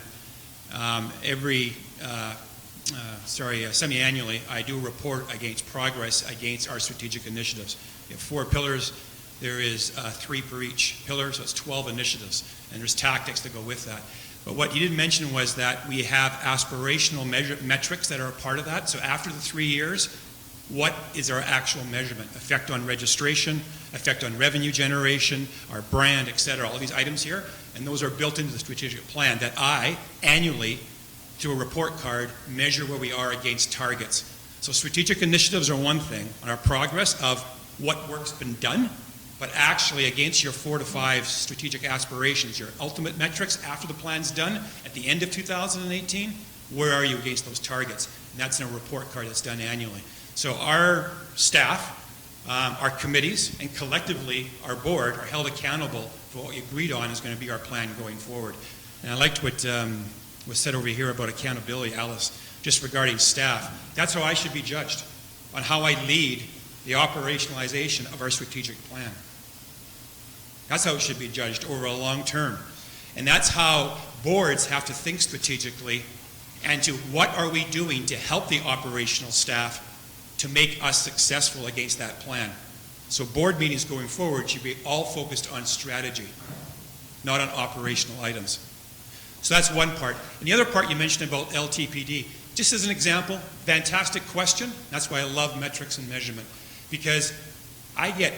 semi-annually, I do a report against progress against our strategic initiatives. We have 4 pillars. There is 3 per each pillar, so it's 12 initiatives, and there's tactics that go with that. But what you didn't mention was that we have aspirational metrics that are a part of that. So after the 3 years, what is our actual measurement? Effect on registration, effect on revenue generation, our brand, et cetera, all these items here, and those are built into the strategic plan that I annually, through a report card, measure where we are against targets. So strategic initiatives are one thing on our progress of what work's been done, but actually against your 4 to 5 strategic aspirations, your ultimate metrics after the plan's done at the end of 2018, where are you against those targets? And that's in a report card that's done annually. So our staff, our committees, and collectively our board are held accountable for what we agreed on is going to be our plan going forward. And I liked what was said over here about accountability, Alice, just regarding staff. That's how I should be judged, on how I lead the operationalization of our strategic plan. That's how it should be judged over a long term. And that's how boards have to think strategically and to what are we doing to help the operational staff to make us successful against that plan. So board meetings going forward should be all focused on strategy, not on operational items. So that's one part. And the other part you mentioned about LTPD, just as an example, fantastic question. That's why I love metrics and measurement, because I get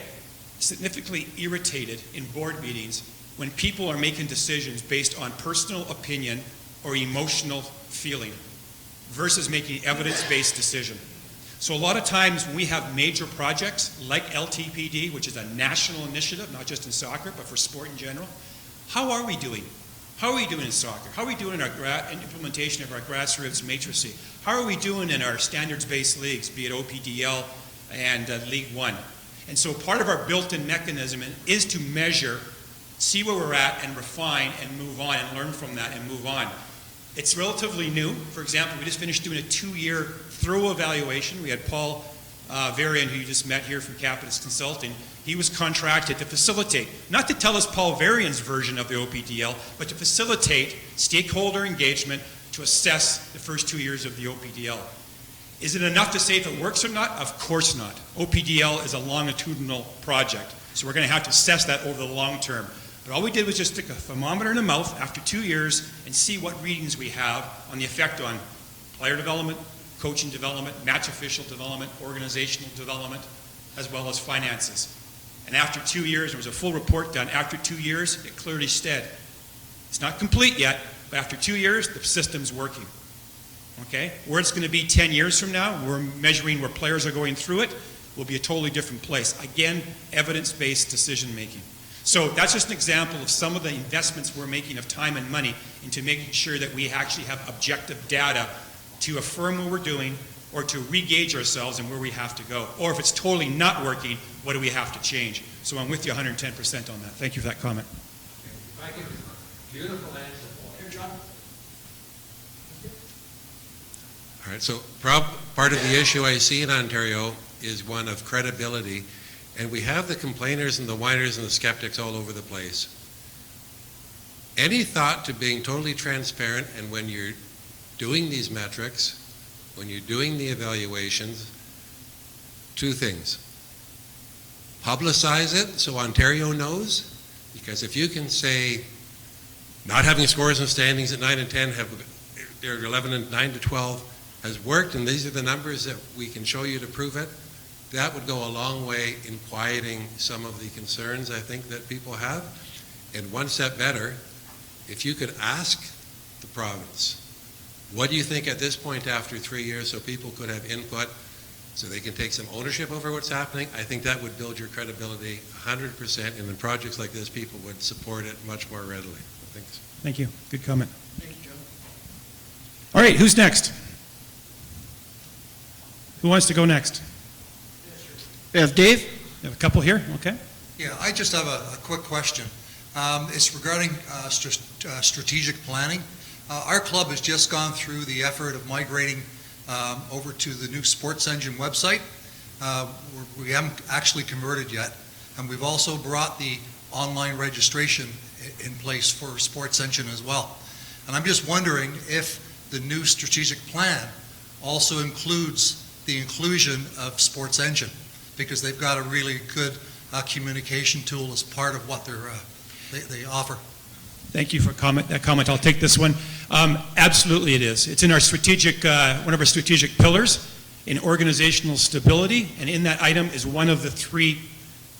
significantly irritated in board meetings when people are making decisions based on personal opinion or emotional feeling versus making evidence-based decision. So a lot of times when we have major projects like LTPD, which is a national initiative, not just in soccer, but for sport in general, how are we doing? How are we doing in soccer? How are we doing in our implementation of our grassroots matrices? How are we doing in our standards-based leagues, be it OPDL and League One? And so part of our built-in mechanism is to measure, see where we're at, and refine and move on and learn from that and move on. It's relatively new. For example, we just finished doing a 2-year thorough evaluation. We had Paul Varian, who you just met here from Capitus Consulting. He was contracted to facilitate, not to tell us Paul Varian's version of the OPDL, but to facilitate stakeholder engagement to assess the first 2 years of the OPDL. Is it enough to say if it works or not? Of course not. OPDL is a longitudinal project, so we're going to have to assess that over the long term. But all we did was just stick a thermometer in the mouth after 2 years and see what readings we have on the effect on player development, coaching development, match official development, organizational development, as well as finances. And after 2 years, there was a full report done. After 2 years, it clearly said, it's not complete yet, but after 2 years, the system's working. Okay? Where it's going to be 10 years from now, we're measuring where players are going through it, will be a totally different place. Again, evidence-based decision-making. So that's just an example of some of the investments we're making of time and money into making sure that we actually have objective data to affirm what we're doing or to re-gauge ourselves and where we have to go. Or if it's totally not working, what do we have to change? So I'm with you 110% on that. Thank you for that comment. Thank you. Beautiful answer, Paul. Here, John. All right, so part of the issue I see in Ontario is one of credibility, and we have the complainers and the whiners and the skeptics all over the place. Any thought to being totally transparent, and when you're doing these metrics, when you're doing the evaluations, two things. Publicize it so Ontario knows, because if you can say not having scores and standings at 9 and 10, they're 11 and 9 to 12, has worked, and these are the numbers that we can show you to prove it, that would go a long way in quieting some of the concerns I think that people have. And one step better, if you could ask the province, what do you think at this point after 3 years, so people could have input, so they can take some ownership over what's happening? I think that would build your credibility 100%, and in projects like this, people would support it much more readily. Thanks. Thank you. Good comment. Thank you, John. All right, who's next? Who wants to go next? We have Dave. We have a couple here, okay. Yeah, I just have a quick question. It's regarding strategic planning. Our club has just gone through the effort of migrating over to the new Sports Engine website. We haven't actually converted yet, and we've also brought the online registration in place for Sports Engine as well. And I'm just wondering if the new strategic plan also includes the inclusion of Sports Engine, because they've got a really good communication tool as part of what they offer. Thank you for that comment. I'll take this one. Absolutely it is. It's in our strategic, one of our strategic pillars in organizational stability, and in that item is one of the 3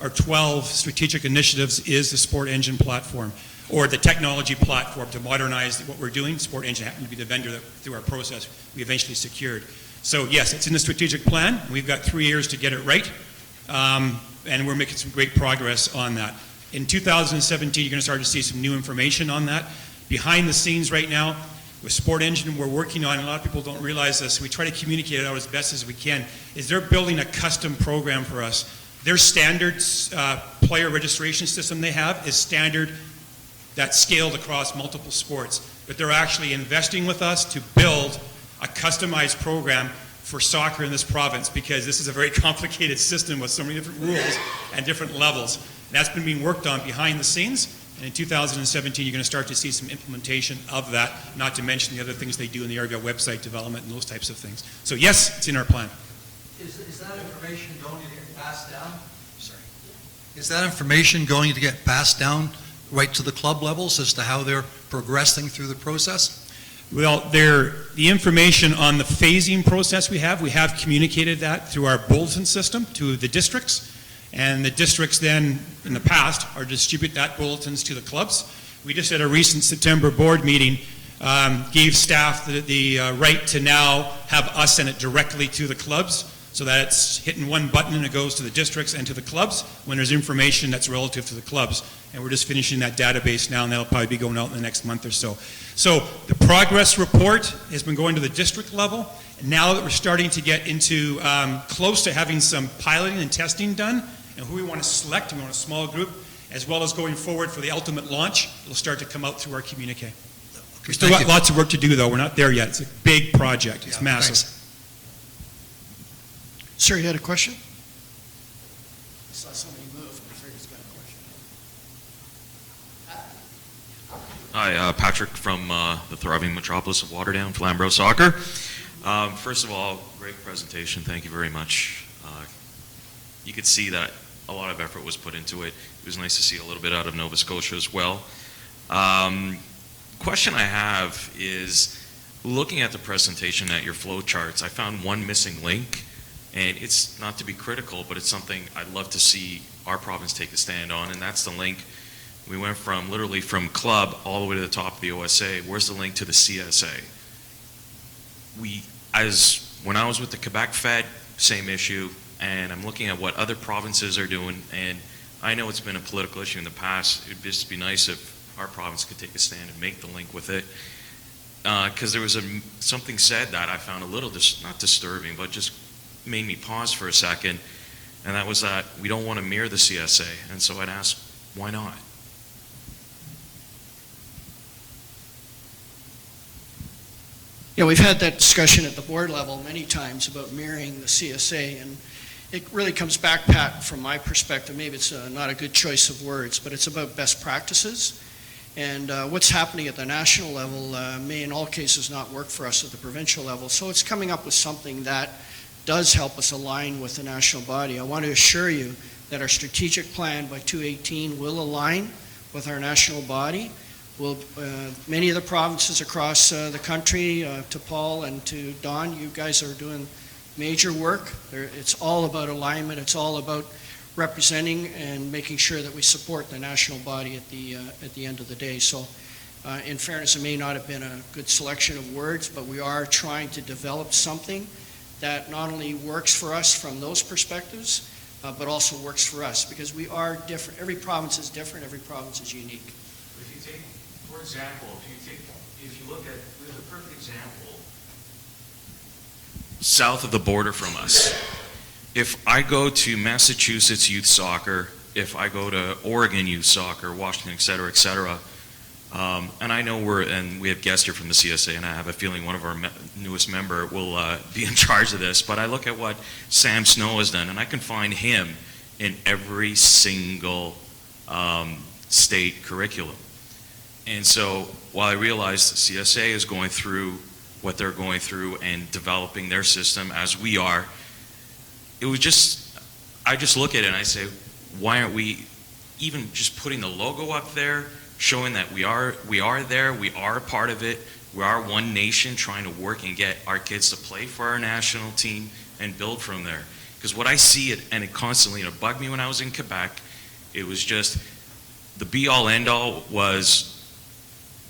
or 12 strategic initiatives is the Sport Engine platform, or the technology platform to modernize what we're doing. Sport Engine happened to be the vendor that through our process we eventually secured. So yes, it's in the strategic plan. We've got 3 years to get it right, and we're making some great progress on that. In 2017, you're going to start to see some new information on that. Behind the scenes right now, with Sport Engine, we're working on, and a lot of people don't realize this, we try to communicate it out as best as we can, is they're building a custom program for us. Their standard player registration system they have is standard that's scaled across multiple sports, but they're actually investing with us to build a customized program for soccer in this province, because this is a very complicated system with so many different rules and different levels. And that's been being worked on behind the scenes, and in 2017 you're going to start to see some implementation of that, not to mention the other things they do in the area of website development and those types of things. So yes, it's in our plan. Is that information going to get passed down? Sorry. Is that information going to get passed down right to the club levels as to how they're progressing through the process? Well, the information on the phasing process we have communicated that through our bulletin system to the districts, and the districts then, in the past, are distribute that bulletins to the clubs. We just at a recent September board meeting gave staff the right to now have us send it directly to the clubs, so that it's hitting one button and it goes to the districts and to the clubs when there's information that's relative to the clubs. And we're just finishing that database now, and that'll probably be going out in the next month or so. So the progress report has been going to the district level. And now that we're starting to get into close to having some piloting and testing done, and who we want to select, we want a small group, as well as going forward for the ultimate launch, it'll start to come out through our communique. We've still got lots of work to do, though. We're not there yet. It's a big project. It's massive. Thanks. Sir, you had a question? I saw somebody move. I'm afraid he's got a question. Hi, Patrick from the thriving metropolis of Waterdown, Flamborough Soccer. First of all, great presentation. Thank you very much. You could see that a lot of effort was put into it. It was nice to see a little bit out of Nova Scotia as well. Question I have is, looking at the presentation at your flow charts, I found one missing link, and it's not to be critical, but it's something I'd love to see our province take a stand on, and that's the link. We went from literally from club all the way to the top of the OSA. Where's the link to the CSA? When I was with the Quebec Fed, same issue, and I'm looking at what other provinces are doing, and I know it's been a political issue in the past. It'd just be nice if our province could take a stand and make the link with it. Because there was something said that I found a little, not disturbing, but just made me pause for a second, and that was that we don't want to mirror the CSA, and so I'd ask, why not? Yeah, we've had that discussion at the board level many times about mirroring the CSA, and it really comes back, Pat, from my perspective, maybe it's not a good choice of words, but it's about best practices. And what's happening at the national level may in all cases not work for us at the provincial level. So it's coming up with something that does help us align with the national body. I want to assure you that our strategic plan by 2018 will align with our national body. Many of the provinces across the country, to Paul and to Don, you guys are doing major work. It's all about alignment. It's all about representing and making sure that we support the national body at the end of the day. So in fairness, it may not have been a good selection of words, but we are trying to develop something that not only works for us from those perspectives, but also works for us, because we are different. Every province is different. Every province is unique. If you take, for example, if you look at, we have a perfect example south of the border from us. If I go to Massachusetts youth soccer, if I go to Oregon youth soccer, Washington, et cetera, and I know we have guests here from the CSA, and I have a feeling one of our newest member will be in charge of this, but I look at what Sam Snow has done, and I can find him in every single state curriculum. And so while I realize the CSA is going through what they're going through and developing their system as we are, I just look at it and I say, why aren't we even just putting the logo up there, showing that we are there, we are a part of it, we are one nation trying to work and get our kids to play for our national team and build from there. Because what I see it, and it constantly, it bugged me when I was in Quebec, it was just the be-all, end-all was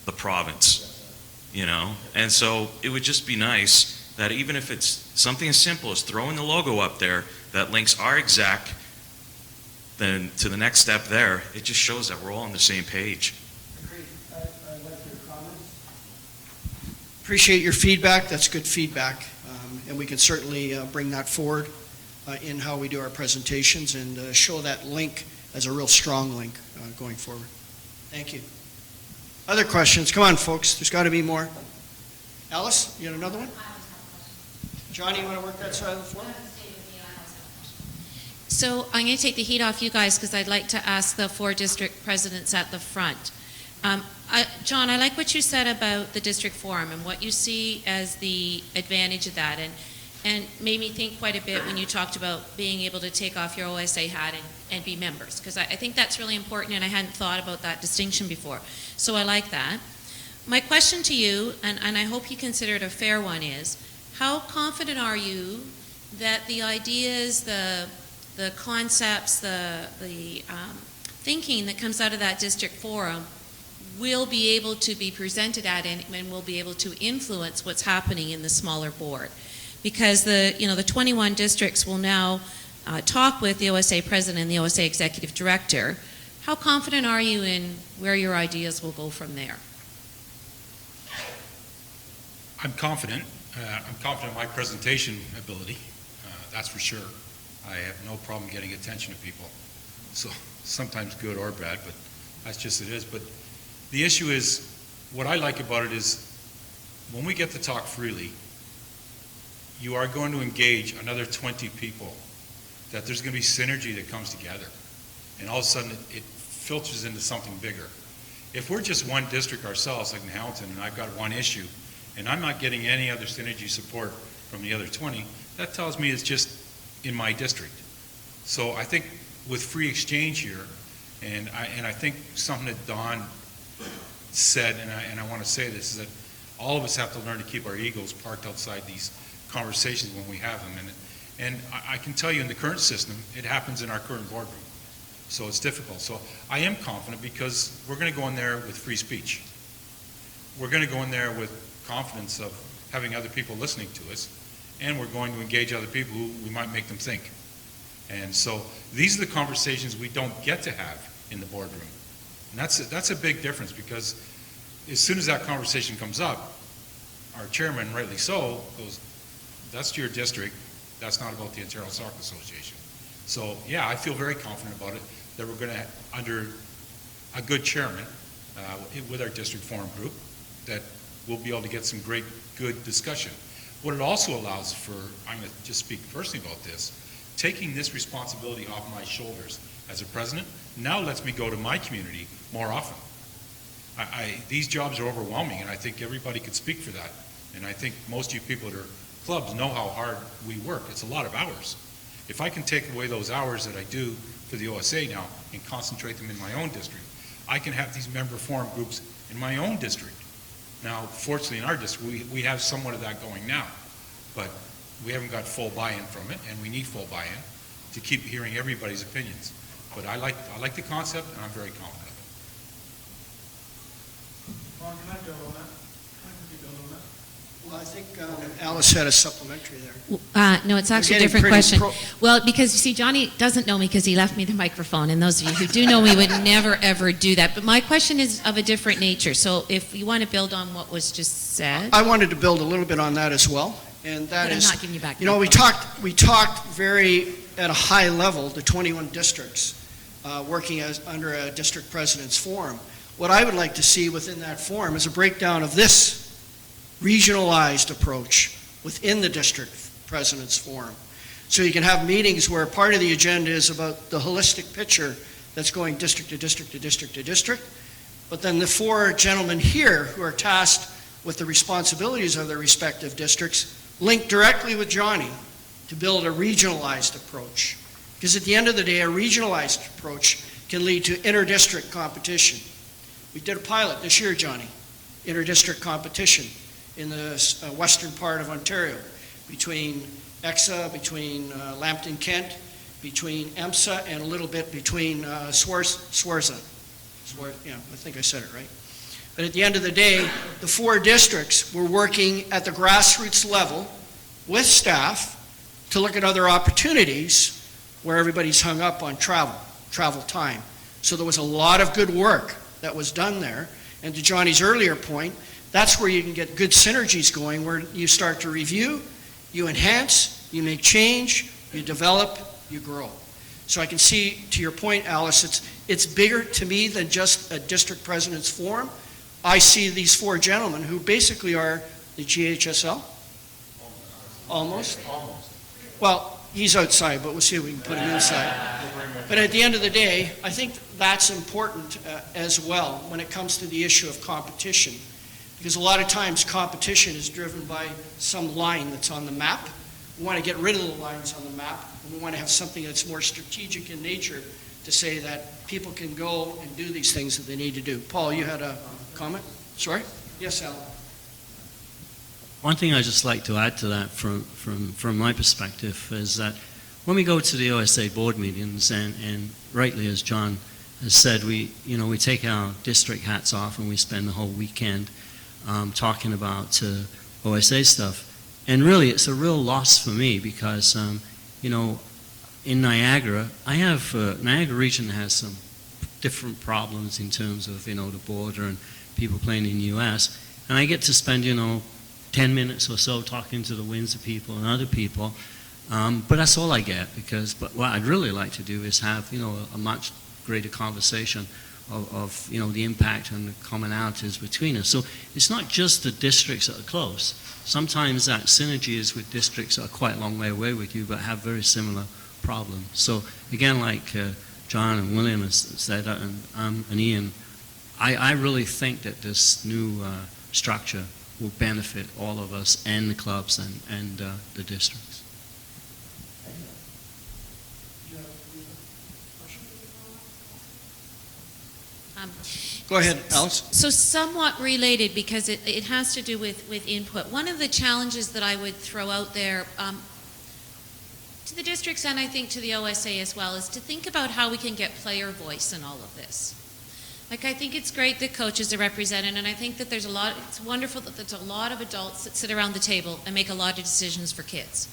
the province, and so it would just be nice that even if it's something as simple as throwing the logo up there that links our exec then to the next step there, it just shows that we're all on the same page. Agreed. I like your comments. Appreciate your feedback. That's good feedback, and we can certainly bring that forward in how we do our presentations and show that link as a real strong link going forward. Thank you. Other questions? Come on, folks. There's got to be more. Alice, you got another one? Johnny, you want to work that side of the floor? So I'm going to take the heat off you guys because I'd like to ask the 4 district presidents at the front. John, I like what you said about the district forum and what you see as the advantage of that, and made me think quite a bit when you talked about being able to take off your OSA hat and be members, because I think that's really important, and I hadn't thought about that distinction before. So I like that. My question to you, and I hope you consider it a fair one, is how confident are you that the ideas, the concepts, the thinking that comes out of that district forum will be able to be presented at and will be able to influence what's happening in the smaller board? Because the 21 districts will now talk with the OSA president and the OSA executive director. How confident are you in where your ideas will go from there? I'm confident. I'm confident in my presentation ability, that's for sure. I have no problem getting attention of people. So sometimes good or bad, but that's just it is. But the issue is, what I like about it is when we get to talk freely, you are going to engage another 20 people, that there's going to be synergy that comes together. And all of a sudden it filters into something bigger. If we're just one district ourselves, like in Hamilton, and I've got one issue, and I'm not getting any other synergy support from the other 20, that tells me it's just in my district. So I think with free exchange here, and I think something that Don said, and I want to say this, is that all of us have to learn to keep our egos parked outside these conversations when we have them. And I can tell you in the current system, it happens in our current boardroom. So it's difficult. So I am confident because we're going to go in there with free speech. We're going to go in there with confidence of having other people listening to us, and we're going to engage other people who we might make them think. And so these are the conversations we don't get to have in the boardroom. And that's a big difference, because as soon as that conversation comes up, our chairman, rightly so, goes, that's your district, that's not about the Ontario Soccer Association. So yeah, I feel very confident about it, that we're going to, under a good chairman, with our district forum group, that we'll be able to get some great, good discussion. What it also allows for, I'm going to just speak personally about this, taking this responsibility off my shoulders as a president now lets me go to my community more often. These jobs are overwhelming, and I think everybody could speak for that. And I think most of you people that are clubs know how hard we work. It's a lot of hours. If I can take away those hours that I do for the OSA now and concentrate them in my own district, I can have these member forum groups in my own district. Now, fortunately, in our district, we have somewhat of that going now, but we haven't got full buy-in from it, and we need full buy-in to keep hearing everybody's opinions. But I like the concept, and I'm very confident of it. Ron, can I build on that? Well, I think Alice had a supplementary there. No, it's actually a You're different getting question. pretty Well, because you see, Johnny doesn't know me because he left me the microphone, and those of you who do know me would never, ever do that. But my question is of a different nature. So if you want to build on what was just said. I wanted to build a little bit on that as well, and that But I'm is, not giving you back you know, the we microphone. talked very at a high level, the 21 districts working as under a district president's forum. What I would like to see within that forum is a breakdown of this regionalized approach within the district president's forum. So you can have meetings where part of the agenda is about the holistic picture that's going district to district to district to district, but then the four gentlemen here who are tasked with the responsibilities of their respective districts link directly with Johnny to build a regionalized approach. Because at the end of the day, a regionalized approach can lead to inter-district competition. We did a pilot this year, Johnny, inter-district competition in the western part of Ontario, between EXA, between Lambton Kent, between EMSA, and a little bit between Swarza. Yeah, I think I said it right. But at the end of the day, the four districts were working at the grassroots level with staff to look at other opportunities where everybody's hung up on travel time. So there was a lot of good work that was done there. And to Johnny's earlier point, that's where you can get good synergies going, where you start to review, you enhance, you make change, you develop, you grow. So I can see, to your point, Alice, it's bigger to me than just a district president's forum. I see these four gentlemen who basically are the GHSL. Almost. Well, he's outside, but we'll see if we can put him inside. But at the end of the day, I think that's important as well when it comes to the issue of competition. Because a lot of times competition is driven by some line that's on the map. We want to get rid of the lines on the map, and we want to have something that's more strategic in nature to say that people can go and do these things that they need to do. Paul, you had a comment? Sorry? Yes, Alan. One thing I'd just like to add to that from my perspective is that when we go to the OSA board meetings, and rightly as John has said, we take our district hats off and we spend the whole weekend talking about OSA stuff. And really, it's a real loss for me because, in Niagara, Niagara region has some different problems in terms of, the border and people playing in the U.S. And I get to spend, 10 minutes or so talking to the Windsor people and other people. But that's all I get but what I'd really like to do is have, a much greater conversation of the impact and the commonalities between us. So it's not just the districts that are close. Sometimes that synergy is with districts that are quite a long way away with you but have very similar problems. So again, like John and William has said, and Ian, I really think that this new structure will benefit all of us and the clubs and the districts. Go ahead, Alice. So somewhat related, because it has to do with input. One of the challenges that I would throw out there to the districts and I think to the OSA as well is to think about how we can get player voice in all of this. Like, I think it's great that coaches are represented, and I think that it's wonderful that there's a lot of adults that sit around the table and make a lot of decisions for kids.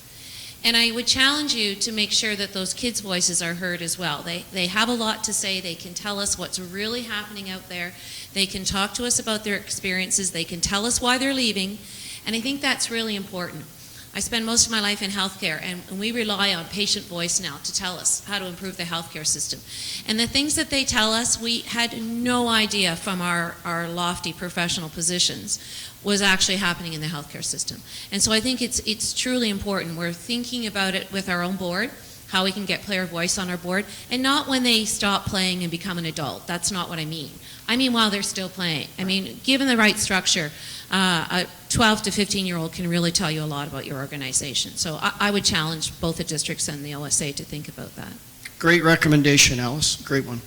And I would challenge you to make sure that those kids' voices are heard as well. They have a lot to say. They can tell us what's really happening out there. They can talk to us about their experiences. They can tell us why they're leaving. And I think that's really important. I spend most of my life in healthcare, and we rely on patient voice now to tell us how to improve the healthcare system. And the things that they tell us, we had no idea from our lofty professional positions was actually happening in the healthcare system. And so I think it's truly important. We're thinking about it with our own board, how we can get player voice on our board, and not when they stop playing and become an adult. That's not what I mean. I mean while they're still playing. I mean, given the right structure, a 12 to 15-year-old can really tell you a lot about your organization. So I would challenge both the districts and the OSA to think about that. Great recommendation, Alice. Great one.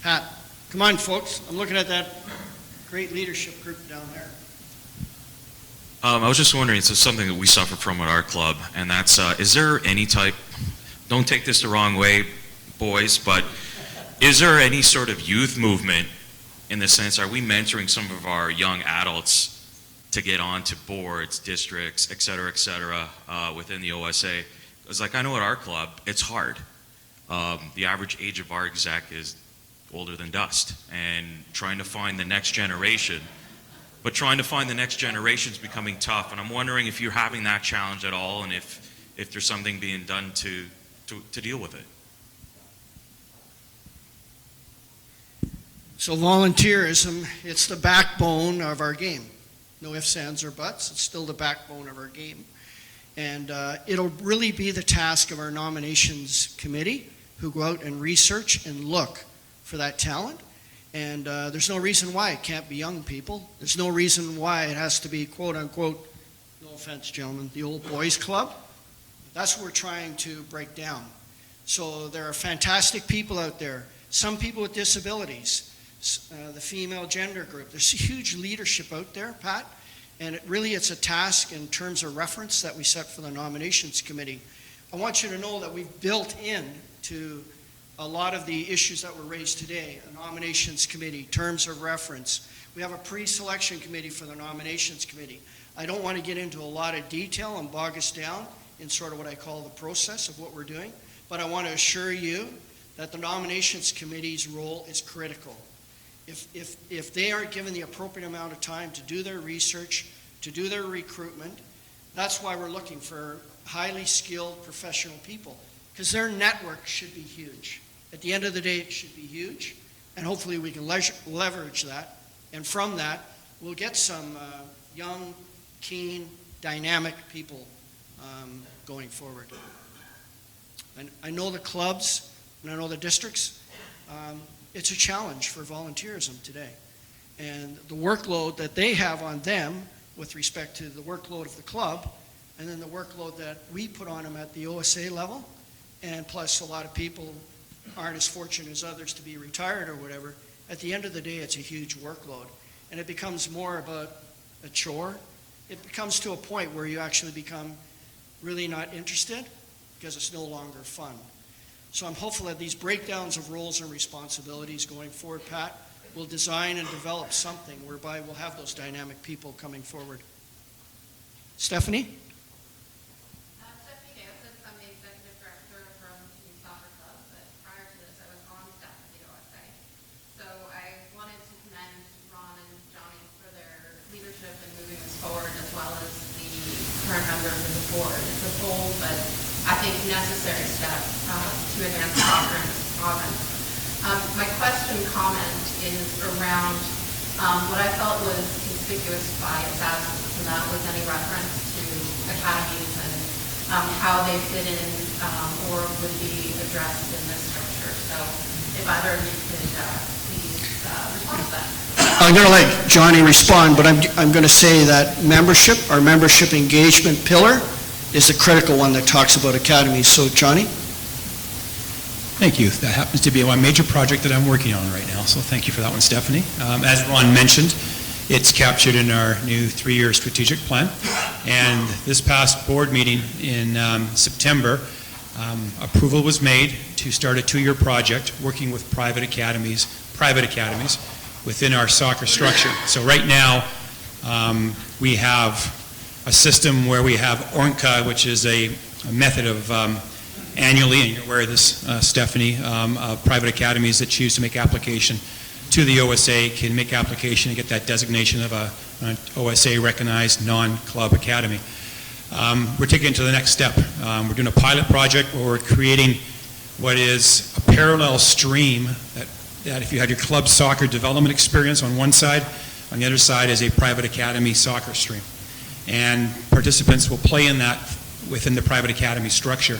Pat, come on, folks. I'm looking at that great leadership group down there. I was just wondering, it's something that we suffer from at our club, and that's, is there any type, don't take this the wrong way, boys, but is there any sort of youth movement in the sense, are we mentoring some of our young adults to get onto boards, districts, et cetera, within the OSA? Because like I know at our club, it's hard. The average age of our exec is older than dust, and trying to find the next generation, but trying to find the next generation is becoming tough. And I'm wondering if you're having that challenge at all, and if there's something being done to deal with it. So volunteerism, it's the backbone of our game. No ifs, ands, or buts. It's still the backbone of our game. And it'll really be the task of our nominations committee, who go out and research and look for that talent. And there's no reason why it can't be young people. There's no reason why it has to be, quote unquote, no offense, gentlemen, the old boys club. That's what we're trying to break down. So there are fantastic people out there. Some people with disabilities, the female gender group. There's huge leadership out there, Pat. And it's a task in terms of reference that we set for the nominations committee. I want you to know that we've built in to a lot of the issues that were raised today, a nominations committee, terms of reference. We have a pre-selection committee for the nominations committee. I don't want to get into a lot of detail and bog us down in sort of what I call the process of what we're doing, but I want to assure you that the nominations committee's role is critical. If they aren't given the appropriate amount of time to do their research, to do their recruitment, that's why we're looking for highly skilled professional people, because their network should be huge. At the end of the day, it should be huge, and hopefully we can leverage that. And from that, we'll get some young, keen, dynamic people going forward. And I know the clubs, and I know the districts, it's a challenge for volunteerism today. And the workload that they have on them with respect to the workload of the club, and then the workload that we put on them at the OSA level, and plus a lot of people aren't as fortunate as others to be retired or whatever. At the end of the day, it's a huge workload. And it becomes more about a chore. It becomes to a point where you actually become really not interested because it's no longer fun. So I'm hopeful that these breakdowns of roles and responsibilities going forward, Pat, will design and develop something whereby we'll have those dynamic people coming forward. Stephanie? Current members of the board. It's a bold but I think necessary step to advance soccer in this province. My comment is around what I felt was conspicuous by its absence, and that was any reference to academies and how they fit in or would be addressed in this structure. So if either of you could please respond to that. I'm going to let Johnny respond, but I'm going to say that membership, our membership engagement pillar, is the critical one that talks about academies. So, Johnny? Thank you. That happens to be one major project that I'm working on right now, so thank you for that one, Stephanie. As Ron mentioned, it's captured in our new 3-year strategic plan, and this past board meeting in September, approval was made to start a 2-year project working with private academies within our soccer structure. So right now, we have a system where we have ORNCA, which is a method of annually, and you're aware of this, Stephanie, private academies that choose to make application to the OSA can make application and get that designation of an OSA-recognized non-club academy. We're taking it to the next step. We're doing a pilot project where we're creating what is a parallel stream that if you had your club soccer development experience on one side, on the other side is a private academy soccer stream. And participants will play in that within the private academy structure.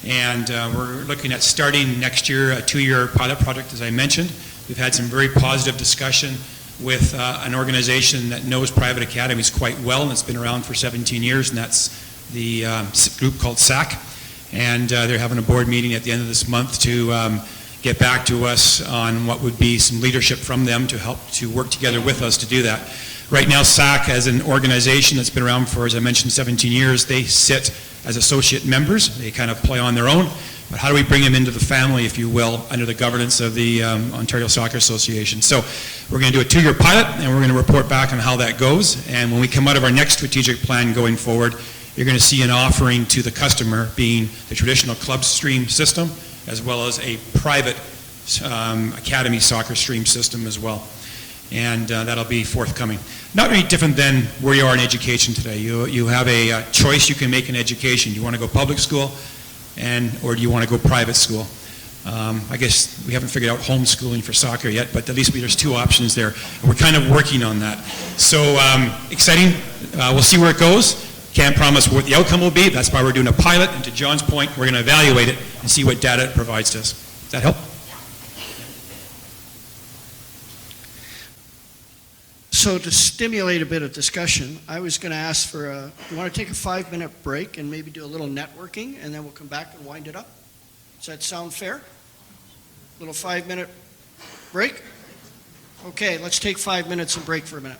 And we're looking at starting next year a 2-year pilot project, as I mentioned. We've had some very positive discussion with an organization that knows private academies quite well, and it's been around for 17 years, and that's the group called SAC. And they're having a board meeting at the end of this month to get back to us on what would be some leadership from them to help to work together with us to do that. Right now, SAC, as an organization that's been around for, as I mentioned, 17 years, they sit as associate members. They kind of play on their own. But how do we bring them into the family, if you will, under the governance of the Ontario Soccer Association? So we're going to do a 2-year pilot, and we're going to report back on how that goes. And when we come out of our next strategic plan going forward, you're going to see an offering to the customer being the traditional club stream system, as well as a private academy soccer stream system as well. And that'll be forthcoming. Not really different than where you are in education today. You have a choice you can make in education. Do you want to go public school, or do you want to go private school? I guess we haven't figured out homeschooling for soccer yet, but at least there's 2 options there. And we're kind of working on that. So exciting. We'll see where it goes. Can't promise what the outcome will be. That's why we're doing a pilot. And to John's point, we're going to evaluate it and see what data it provides to us. Does that help? So to stimulate a bit of discussion, I was going to ask for you want to take a 5-minute break and maybe do a little networking, and then we'll come back and wind it up? Does that sound fair? Little 5-minute break? Okay, let's take 5 minutes and break for a minute.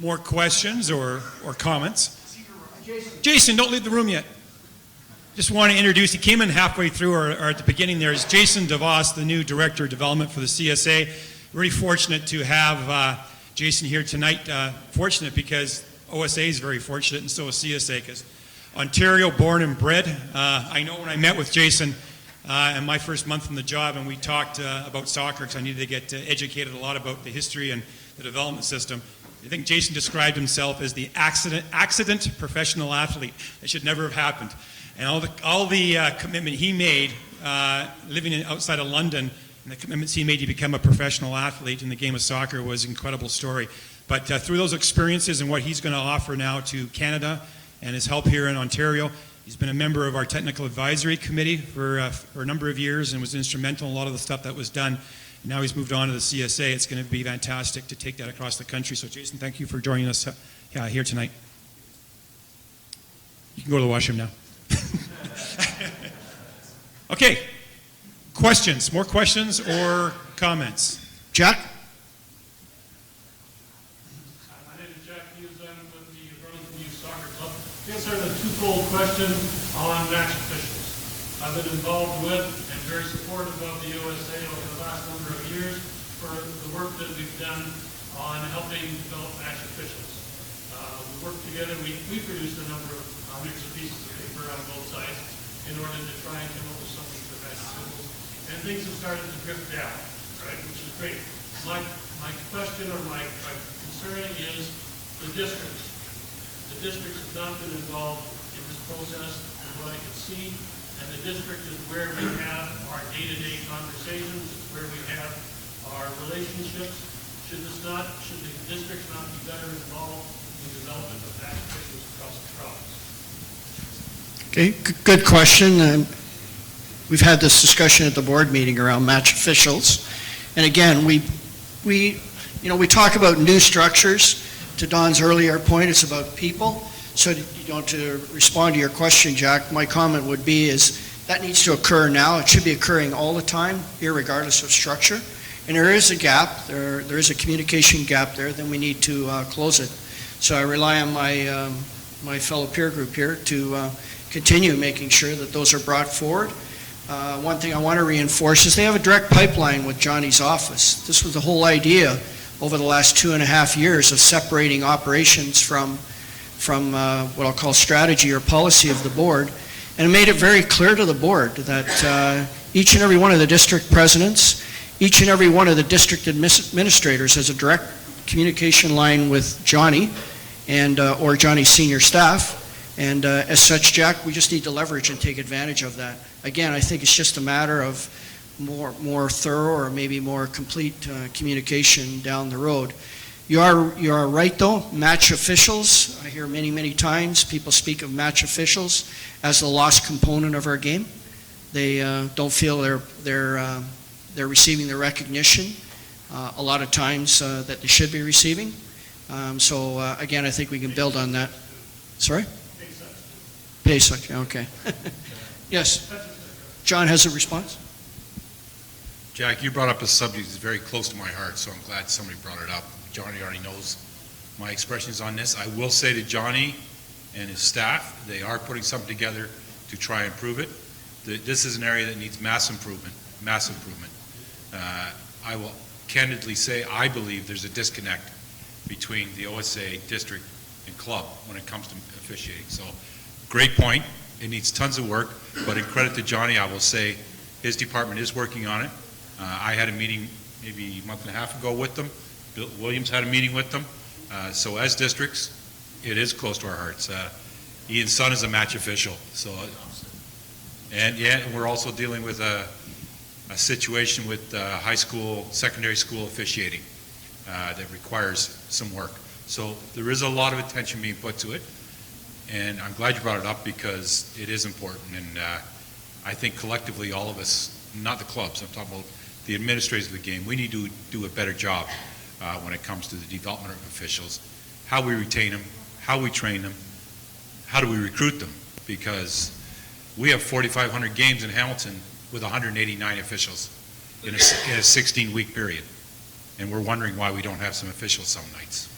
more questions or comments? Jason, don't leave the room yet. Just want to introduce, he came in halfway through or at the beginning there, is Jason DeVos, the new Director of Development for the CSA. Really fortunate to have Jason here tonight. Fortunate because OSA is very fortunate, and so is CSA, because Ontario born and bred. I know when I met with Jason in my first month in the job, and we talked about soccer, because I needed to get educated a lot about the history and the development system. I think Jason described himself as the accident professional athlete. That should never have happened. And all the commitment he made living outside of London, and the commitments he made to become a professional athlete in the game of soccer was an incredible story. But through those experiences and what he's going to offer now to Canada and his help here in Ontario, he's been a member of our technical advisory committee for a number of years and was instrumental in a lot of the stuff that was done. And now he's moved on to the CSA. It's going to be fantastic to take that across the country. So Jason, thank you for joining us here tonight. You can go to the washroom now. Okay, questions, more questions or comments? Jack? My name is Jack Hughes. I'm with the Burlington Youth Soccer Club. I guess I have a twofold question on match officials. I've been involved with and very supportive of the OSA over the last number of years for the work that we've done on helping develop match officials. We worked together, we produced a number of hundreds of pieces of paper on both sides in order to try and come up with something for match officials. And things have started to drift down, right, which is great. My question or my concern is the districts. The districts have not been involved in this process from what I can see, and the district is where we have our day-to-day conversations, where we have our relationships. Should the districts not be better involved in the development of match officials across the province? Okay, good question. We've had this discussion at the board meeting around match officials. And again, we talk about new structures. To Don's earlier point, it's about people. So to respond to your question, Jack, my comment would be is that needs to occur now. It should be occurring all the time, irregardless of structure. And there is a gap, there is a communication gap there, then we need to close it. So I rely on my fellow peer group here to continue making sure that those are brought forward. One thing I want to reinforce is they have a direct pipeline with Johnny's office. This was the whole idea over the last 2.5 years of separating operations from what I'll call strategy or policy of the board, and it made it very clear to the board that each and every one of the district presidents, each and every one of the district administrators has a direct communication line with Johnny and or Johnny's senior staff. And as such, Jack, we just need to leverage and take advantage of that. Again, I think it's just a matter of more thorough or maybe more complete communication down the road. You are right, though. Match officials, I hear many times people speak of match officials as the lost component of our game. They don't feel they're receiving the recognition a lot of times that they should be receiving. So again, I think we can build on that. Sorry? Paysuck, okay. Yes. John has a response? Jack, you brought up a subject that's very close to my heart, so I'm glad somebody brought it up. Johnny already knows my expressions on this. I will say to Johnny and his staff, they are putting something together to try and improve it. This is an area that needs mass improvement. I will candidly say I believe there's a disconnect between the OSA district and club when it comes to officiating. So, great point. It needs tons of work, but in credit to Johnny, I will say his department is working on it. I had a meeting maybe a month and a half ago with them. Bill Williams had a meeting with them. So as districts, it is close to our hearts. Ian's son is a match official. So, and we're also dealing with a situation with high school, secondary school officiating that requires some work. So there is a lot of attention being put to it. And I'm glad you brought it up because it is important. And I think collectively all of us, not the clubs, I'm talking about the administrators of the game, we need to do a better job when it comes to the development of officials, how we retain them, how we train them, how do we recruit them, because we have 4,500 games in Hamilton with 189 officials in a 16-week period, and we're wondering why we don't have some officials some nights.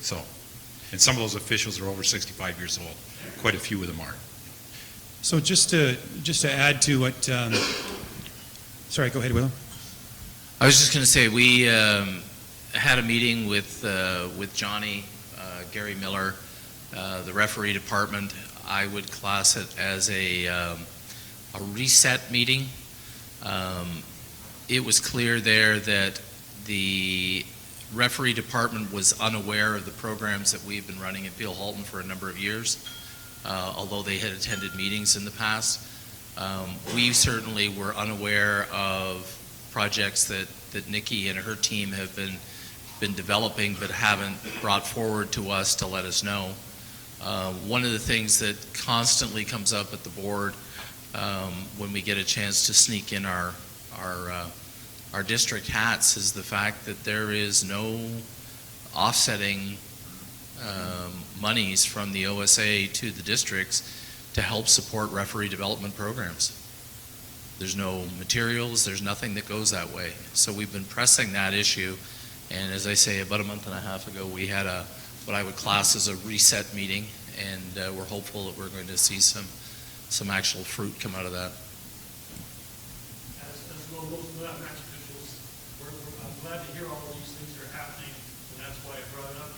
So And some of those officials are over 65 years old. Quite a few of them are. So just to add to what, sorry, go ahead, Will. I was just going to say, we had a meeting with Johnny, Gary Miller, the referee department. I would class it as a reset meeting. It was clear there that the referee department was unaware of the programs that we've been running at Beal Halton for a number of years, although they had attended meetings in the past. We certainly were unaware of projects that Nikki and her team have been developing but haven't brought forward to us to let us know. One of the things that constantly comes up at the board when we get a chance to sneak in our district hats is the fact that there is no offsetting monies from the OSA to the districts to help support referee development programs. There's no materials, there's nothing that goes that way. So we've been pressing that issue, and as I say, about a month and a half ago, we had what I would class as a reset meeting, and we're hopeful that we're going to see some actual fruit come out of that. As well, most of that match officials, I'm glad to hear all of these things are happening, and that's why I brought it up,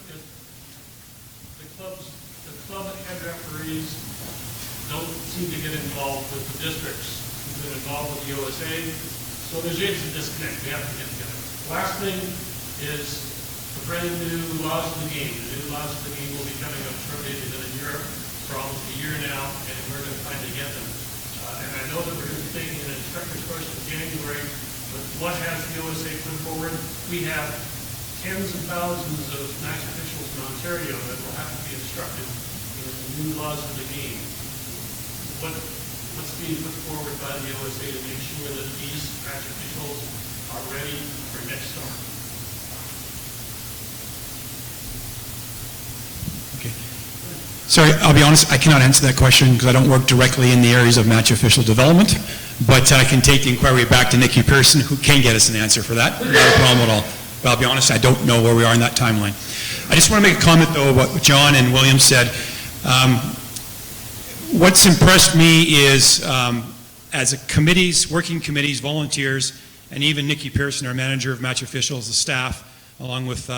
because the club and referees don't seem to get involved with the districts who've been involved with the OSA, so there's a disconnect. We have to get together. Last thing is the brand new laws of the game. The new laws of the game will be coming up shortly. They've been in Europe for almost a year now, and we're going to finally get them. And I know that we're going to be taking an instructor's course in January, but what has the OSA put forward? We have tens of thousands of match officials in Ontario that will have to be instructed in the new laws of the game. What's being put forward by the OSA to make sure that these match officials are ready for next summer? Sorry, I'll be honest, I cannot answer that question because I don't work directly in the areas of match official development, but I can take the inquiry back to Nikki Pearson, who can get us an answer for that. Not a problem at all. But I'll be honest, I don't know where we are in that timeline. I just want to make a comment, though, about what John and William said. What's impressed me is, as working committees, volunteers, and even Nikki Pearson, our manager of match officials, the staff, along with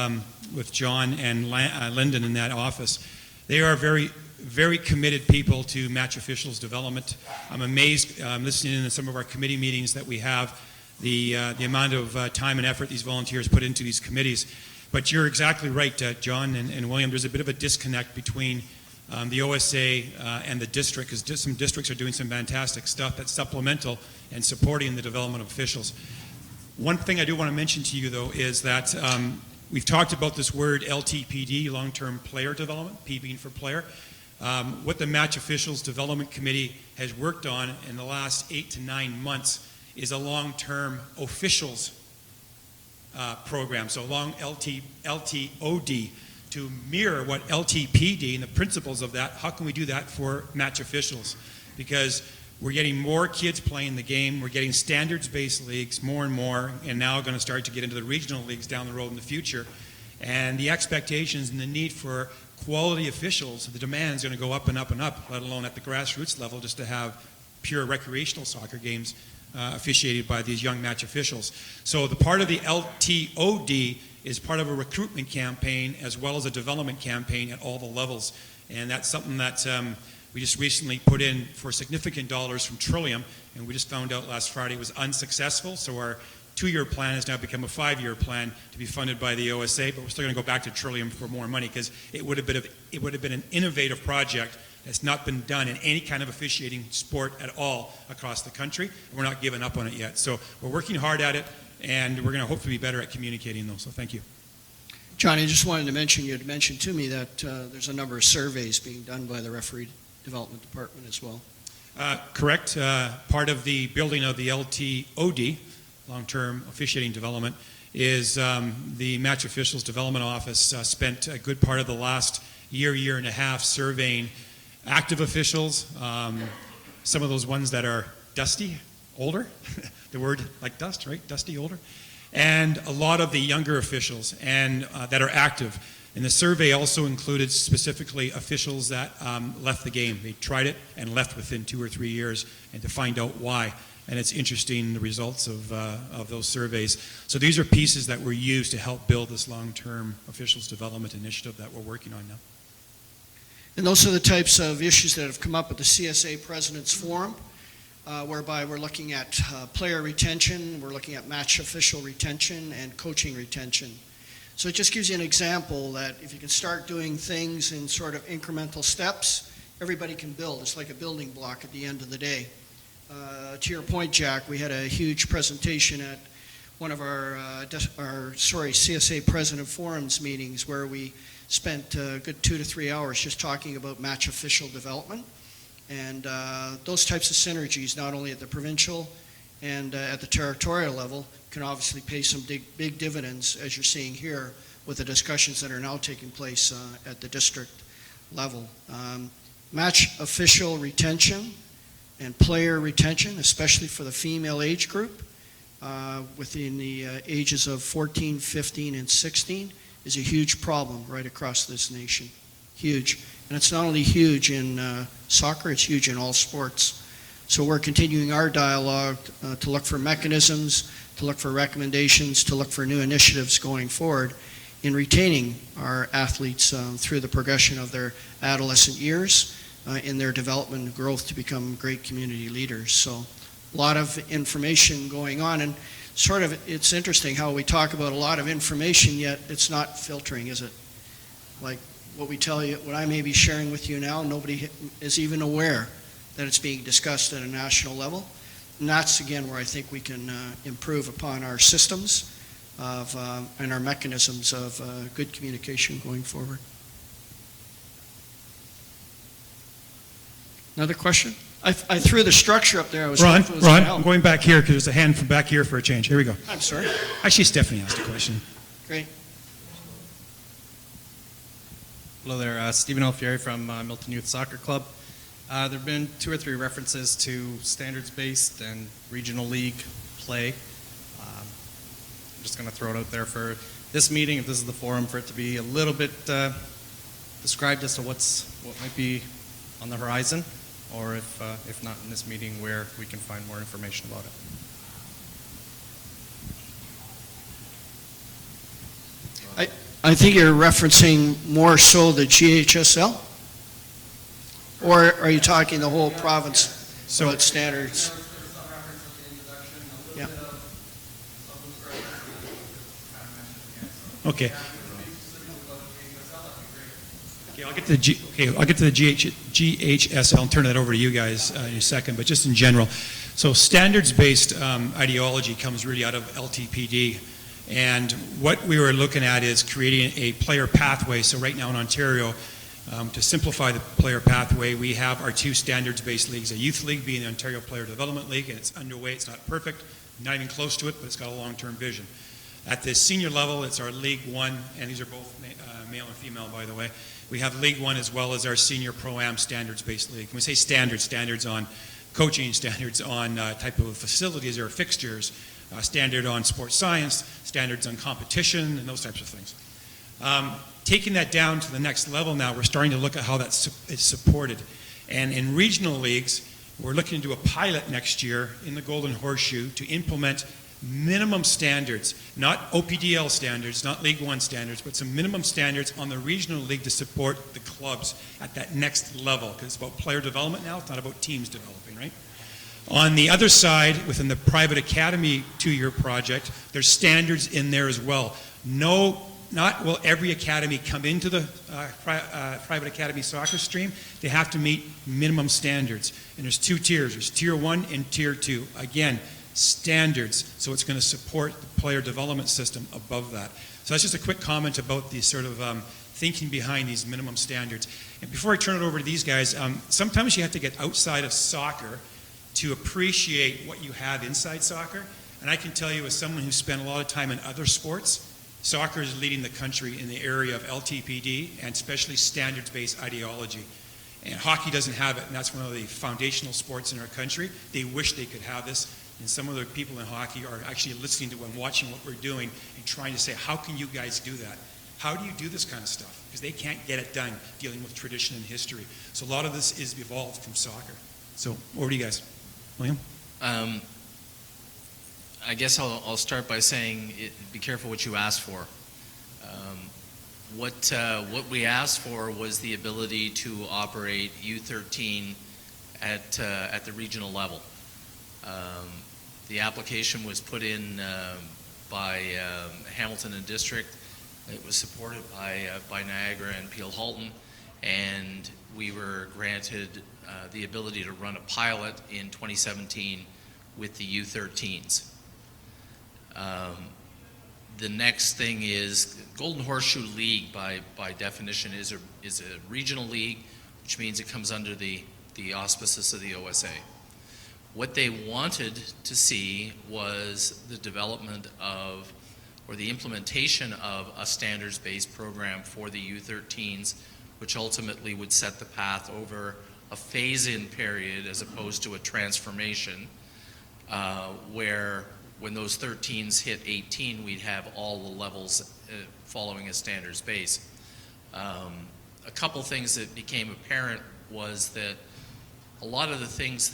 John and Lyndon in that office, they are very, very committed people to match officials development. I'm amazed listening to some of our committee meetings that we have, the amount of time and effort these volunteers put into these committees. But you're exactly right, John and William. There's a bit of a disconnect between the OSA and the district, because some districts are doing some fantastic stuff that's supplemental and supporting the development of officials. One thing I do want to mention to you, though, is that we've talked about this word LTPD, long-term player development, P being for player. What the Match Officials Development Committee has worked on in the last 8 to 9 months is a long-term officials program, so long LTOD, to mirror what LTPD and the principles of that. How can we do that for match officials? Because we're getting more kids playing the game, we're getting standards-based leagues more and more, and now going to start to get into the regional leagues down the road in the future. And the expectations and the need for quality officials, the demand is going to go up and up and up, let alone at the grassroots level, just to have pure recreational soccer games officiated by these young match officials. So the part of the LTOD is part of a recruitment campaign as well as a development campaign at all the levels. And that's something that we just recently put in for significant dollars from Trillium, and we just found out last Friday it was unsuccessful. So our 2-year plan has now become a 5-year plan to be funded by the OSA, but we're still going to go back to Trillium for more money because it would have been an innovative project that's not been done in any kind of officiating sport at all across the country, and we're not giving up on it yet. So we're working hard at it, and we're going to hopefully be better at communicating those. So thank you. Johnny, I just wanted to mention, you had mentioned to me that there's a number of surveys being done by the referee development department as well. Correct. Part of the building of the LTOD, long-term officiating development, is the Match Officials Development Office spent a good part of the last year and a half surveying active officials, some of those ones that are dusty, older, the word like dust, right? Dusty, older. And a lot of the younger officials and that are active. And the survey also included specifically officials that left the game. They tried it and left within 2 or 3 years, and to find out why. And it's interesting, the results of those surveys. So these are pieces that were used to help build this long-term officials development initiative that we're working on now. And those are the types of issues that have come up at the CSA President's Forum, whereby we're looking at player retention, we're looking at match official retention, and coaching retention. So it just gives you an example that if you can start doing things in sort of incremental steps, everybody can build. It's like a building block at the end of the day. To your point, Jack, we had a huge presentation at one of our CSA President Forums meetings where we spent a good 2 to 3 hours just talking about match official development. And those types of synergies, not only at the provincial and at the territorial level, can obviously pay some big dividends, as you're seeing here, with the discussions that are now taking place at the district level. Match official retention and player retention, especially for the female age group, within the ages of 14, 15, and 16, is a huge problem right across this nation. Huge. And it's not only huge in soccer, it's huge in all sports. So we're continuing our dialogue to look for mechanisms, to look for recommendations, to look for new initiatives going forward in retaining our athletes through the progression of their adolescent years in their development and growth to become great community leaders. So a lot of information going on, and sort of it's interesting how we talk about a lot of information, yet it's not filtering, is it? Like what we tell you, what I may be sharing with you now, nobody is even aware that it's being discussed at a national level. And that's, again, where I think we can improve upon our systems and our mechanisms of good communication going forward. Another question? I threw the structure up there. I was Ron, hoping it was gonna help. I'm going back here because there's a hand from back here for a change. Here we go. I'm sorry. Actually, Stephanie asked a question. Great. Hello there, Stephen Alfieri from Milton Youth Soccer Club. There have been 2 or 3 references to standards-based and regional league play. I'm just going to throw it out there for this meeting, if this is the forum, for it to be a little bit described as to what might be on the horizon, or if not in this meeting, where we can find more information about it. I think you're referencing more so the GHSL? Or are you talking the whole province about standards? Yeah. Okay. I'll get to the GHSL and turn that over to you guys in a second, but just in general. So standards-based ideology comes really out of LTPD. And what we were looking at is creating a player pathway. So right now in Ontario, to simplify the player pathway, we have our 2 standards-based leagues, a youth league being the Ontario Player Development League, and it's underway. It's not perfect, not even close to it, but it's got a long-term vision. At the senior level, it's our League One, and these are both male and female, by the way. We have League One as well as our senior Pro-Am standards-based league. When we say standards on coaching, standards on type of facilities or fixtures, standard on sports science, standards on competition, and those types of things. Taking that down to the next level now, we're starting to look at how that is supported. And in regional leagues, we're looking to do a pilot next year in the Golden Horseshoe to implement minimum standards, not OPDL standards, not League One standards, but some minimum standards on the regional league to support the clubs at that next level, because it's about player development now, it's not about teams developing, right? On the other side, within the private academy 2-year project, there's standards in there as well. Not will every academy come into the private academy soccer stream. They have to meet minimum standards. And there's 2 tiers. There's Tier 1 and Tier 2. Again, standards. So it's going to support the player development system above that. So that's just a quick comment about the sort of thinking behind these minimum standards. And before I turn it over to these guys, sometimes you have to get outside of soccer to appreciate what you have inside soccer. And I can tell you, as someone who spent a lot of time in other sports, soccer is leading the country in the area of LTPD and especially standards-based ideology. And hockey doesn't have it, and that's one of the foundational sports in our country. They wish they could have this, and some of the people in hockey are actually listening to and watching what we're doing and trying to say, how can you guys do that? how do you do this kind of stuff? Because they can't get it done dealing with tradition and history. So a lot of this is evolved from soccer. So over to you guys. William? I guess I'll start by saying be careful what you ask for. What we asked for was the ability to operate U13 at the regional level. The application was put in by Hamilton and District. It was supported by Niagara and Peel Halton, and we were granted the ability to run a pilot in 2017 with the U13s. The next thing is Golden Horseshoe League by definition is a regional league, which means it comes under the auspices of the OSA. What they wanted to see was the development of, or the implementation of, a standards-based program for the U13s, which ultimately would set the path over a phase-in period as opposed to a transformation, where when those 13s hit 18, we'd have all the levels following a standards base. A couple things that became apparent was that a lot of the things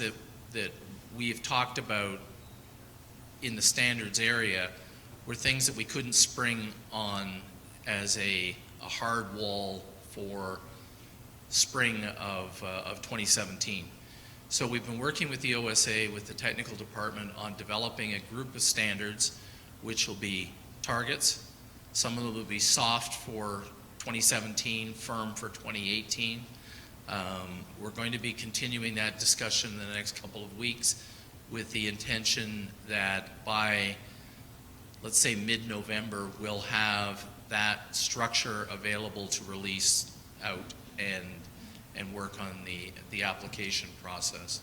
that we've talked about in the standards area were things that we couldn't spring on as a hard wall for spring of 2017. So we've been working with the OSA, with the technical department, on developing a group of standards, which will be targets. Some of them will be soft for 2017, firm for 2018. We're going to be continuing that discussion in the next couple of weeks with the intention that by, let's say, mid-November, we'll have that structure available to release out and work on the application process.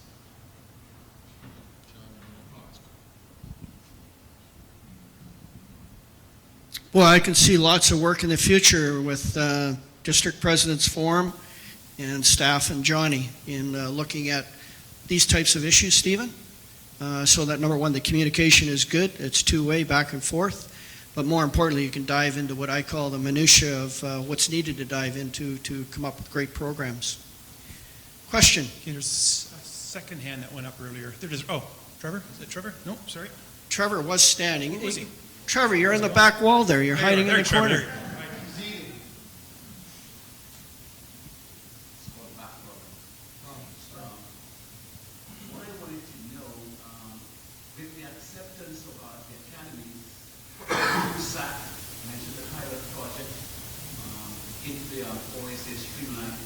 Well, I can see lots of work in the future with District President's Forum and staff and Johnny in looking at these types of issues, Stephen, so that, number one, the communication is good, it's two-way, back and forth, but more importantly, you can dive into what I call the minutia of what's needed to dive into to come up with great programs. Question? Okay, there's a second hand that went up earlier. Oh, Trevor? Is it Trevor? No, sorry. Trevor was standing. Where was he? Trevor, you're in the back wall there. You're hiding in the corner. What I wanted to know, with the acceptance of the academies, SAC mentioned the pilot project into the OSA streamline.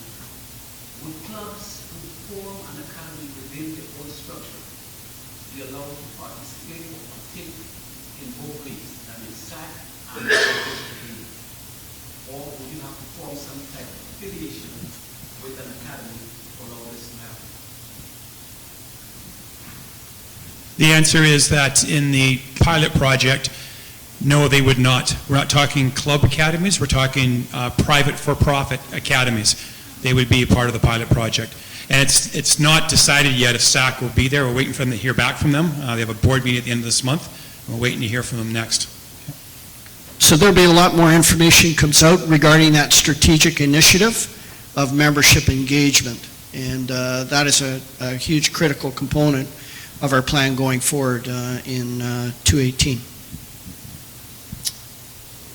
Would clubs who form an academy within the old structure be allowed to participate or partake in both leagues, that is SAC and the district league? Or would you have to form some type of affiliation with an academy for all this to happen? The answer is that in the pilot project, no, they would not. We're not talking club academies, we're talking private for-profit academies. They would be a part of the pilot project. And it's not decided yet if SAC will be there. We're waiting for them to hear back from them. They have a board meeting at the end of this month. We're waiting to hear from them next. So there'll be a lot more information comes out regarding that strategic initiative of membership engagement. And that is a huge critical component of our plan going forward in 2018.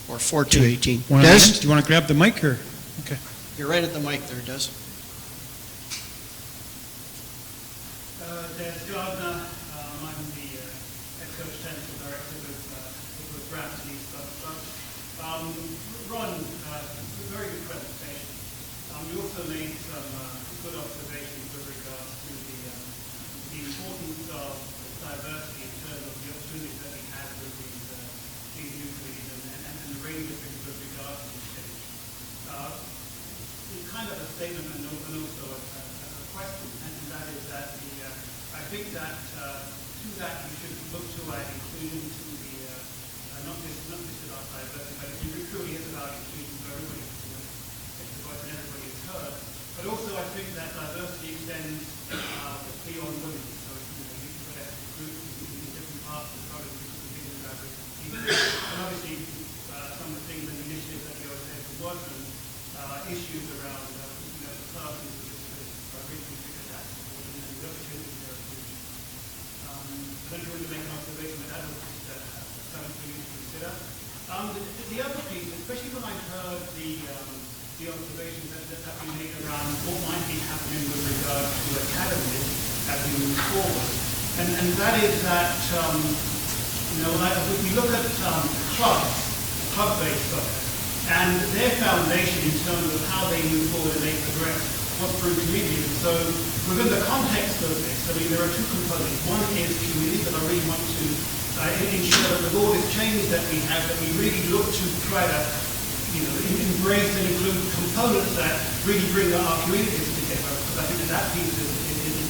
Or for 2018. Des? Do you want to grab the mic or? Okay. You're right at the mic there, Des. Des Gardner, I'm the head coach technical director with Brampton East Club. Ron, very good presentation. You also made some good observations with regards to the importance of diversity in terms of the opportunities that we have with these youth leagues and the range of things with regards to this stage. It's kind of a statement and also a question, and that is that I think that to that we should look to our inclusion to the not just about diversity, but it truly is about inclusion for everybody to get the voice and everybody is heard. But also I think that diversity extends beyond women. So you can put ethnic groups in different parts of the product, and obviously some of the things and initiatives that the OSA we move forward. And that is that, like if we look at club-based soccer, and their foundation in terms of how they move forward and they progress was through community. And so within the context of this, I mean, there are two components. One is community that I really want to ensure that with all this change that we have, that we really look to try to, embrace and include components that really bring our communities together. Because I think that piece is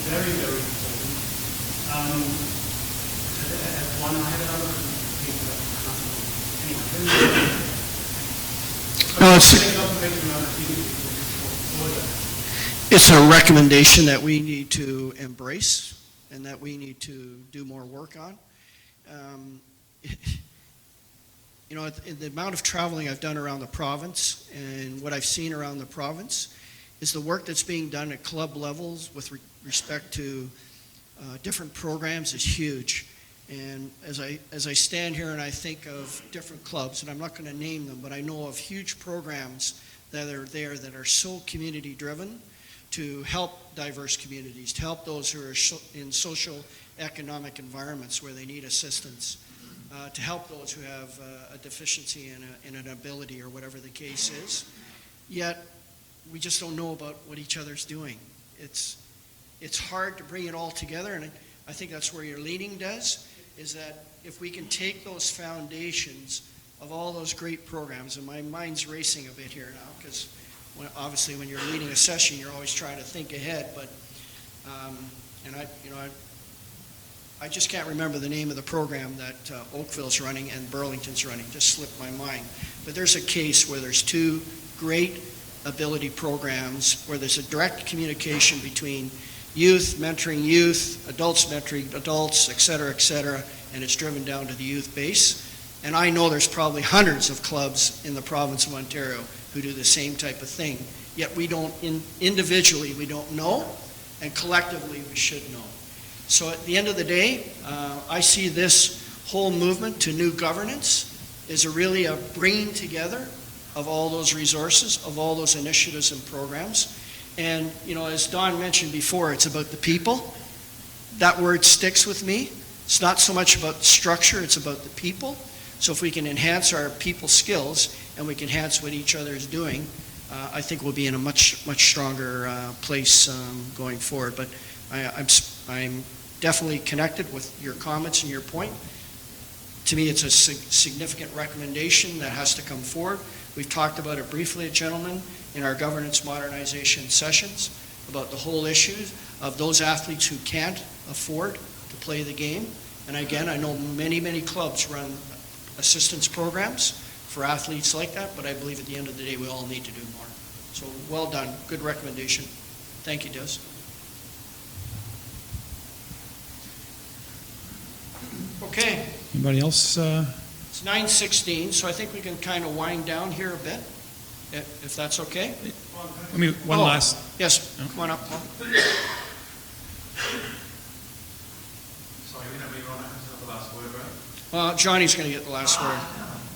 very, very important. As one, I had another piece of anyway. It's a recommendation that we need to embrace and that we need to do more work on. The amount of traveling I've done around the province and what I've seen around the province is the work that's being done at club levels with respect to different programs is huge. And as I stand here and I think of different clubs, and I'm not going to name them, but I know of huge programs that are there that are so community driven to help diverse communities, to help those who are in social economic environments where they need assistance, to help those who have a deficiency in an ability or whatever the case is. Yet we just don't know about what each other's doing. It's hard to bring it all together, and I think that's where your leading does, is that if we can take those foundations of all those great programs, and my mind's racing a bit here now, because obviously when you're leading a session, you're always trying to think ahead, but, I just can't remember the name of the program that Oakville's running and Burlington's running, just slipped my mind. But there's a case where there's two great ability programs where there's a direct communication between youth mentoring youth, adults mentoring adults, et cetera, and it's driven down to the youth base. And I know there's probably hundreds of clubs in the province of Ontario who do the same type of thing, yet we don't, individually, we don't know, and collectively we should know. So at the end of the day, I see this whole movement to new governance is really a bringing together of all those resources, of all those initiatives and programs. And, as Don mentioned before, it's about the people. That word sticks with me. It's not so much about the structure, it's about the people. So if we can enhance our people skills and we can enhance what each other is doing, I think we'll be in a much stronger place going forward. But I'm definitely connected with your comments and your point. To me, it's a significant recommendation that has to come forward. We've talked about it briefly, gentlemen, in our governance modernization sessions about the whole issue of those athletes who can't afford to play the game. And again, I know many clubs run assistance programs for athletes like that, but I believe at the end of the day we all need to do more. So well done, good recommendation. Thank you, Des. Okay. Anybody else? It's 9:16, so I think we can kind of wind down here a bit, if that's okay. Let me, one last. Yes, come on up, Paul. Sorry, we don't really want to have the last word, right? Well, Johnny's going to get the last word.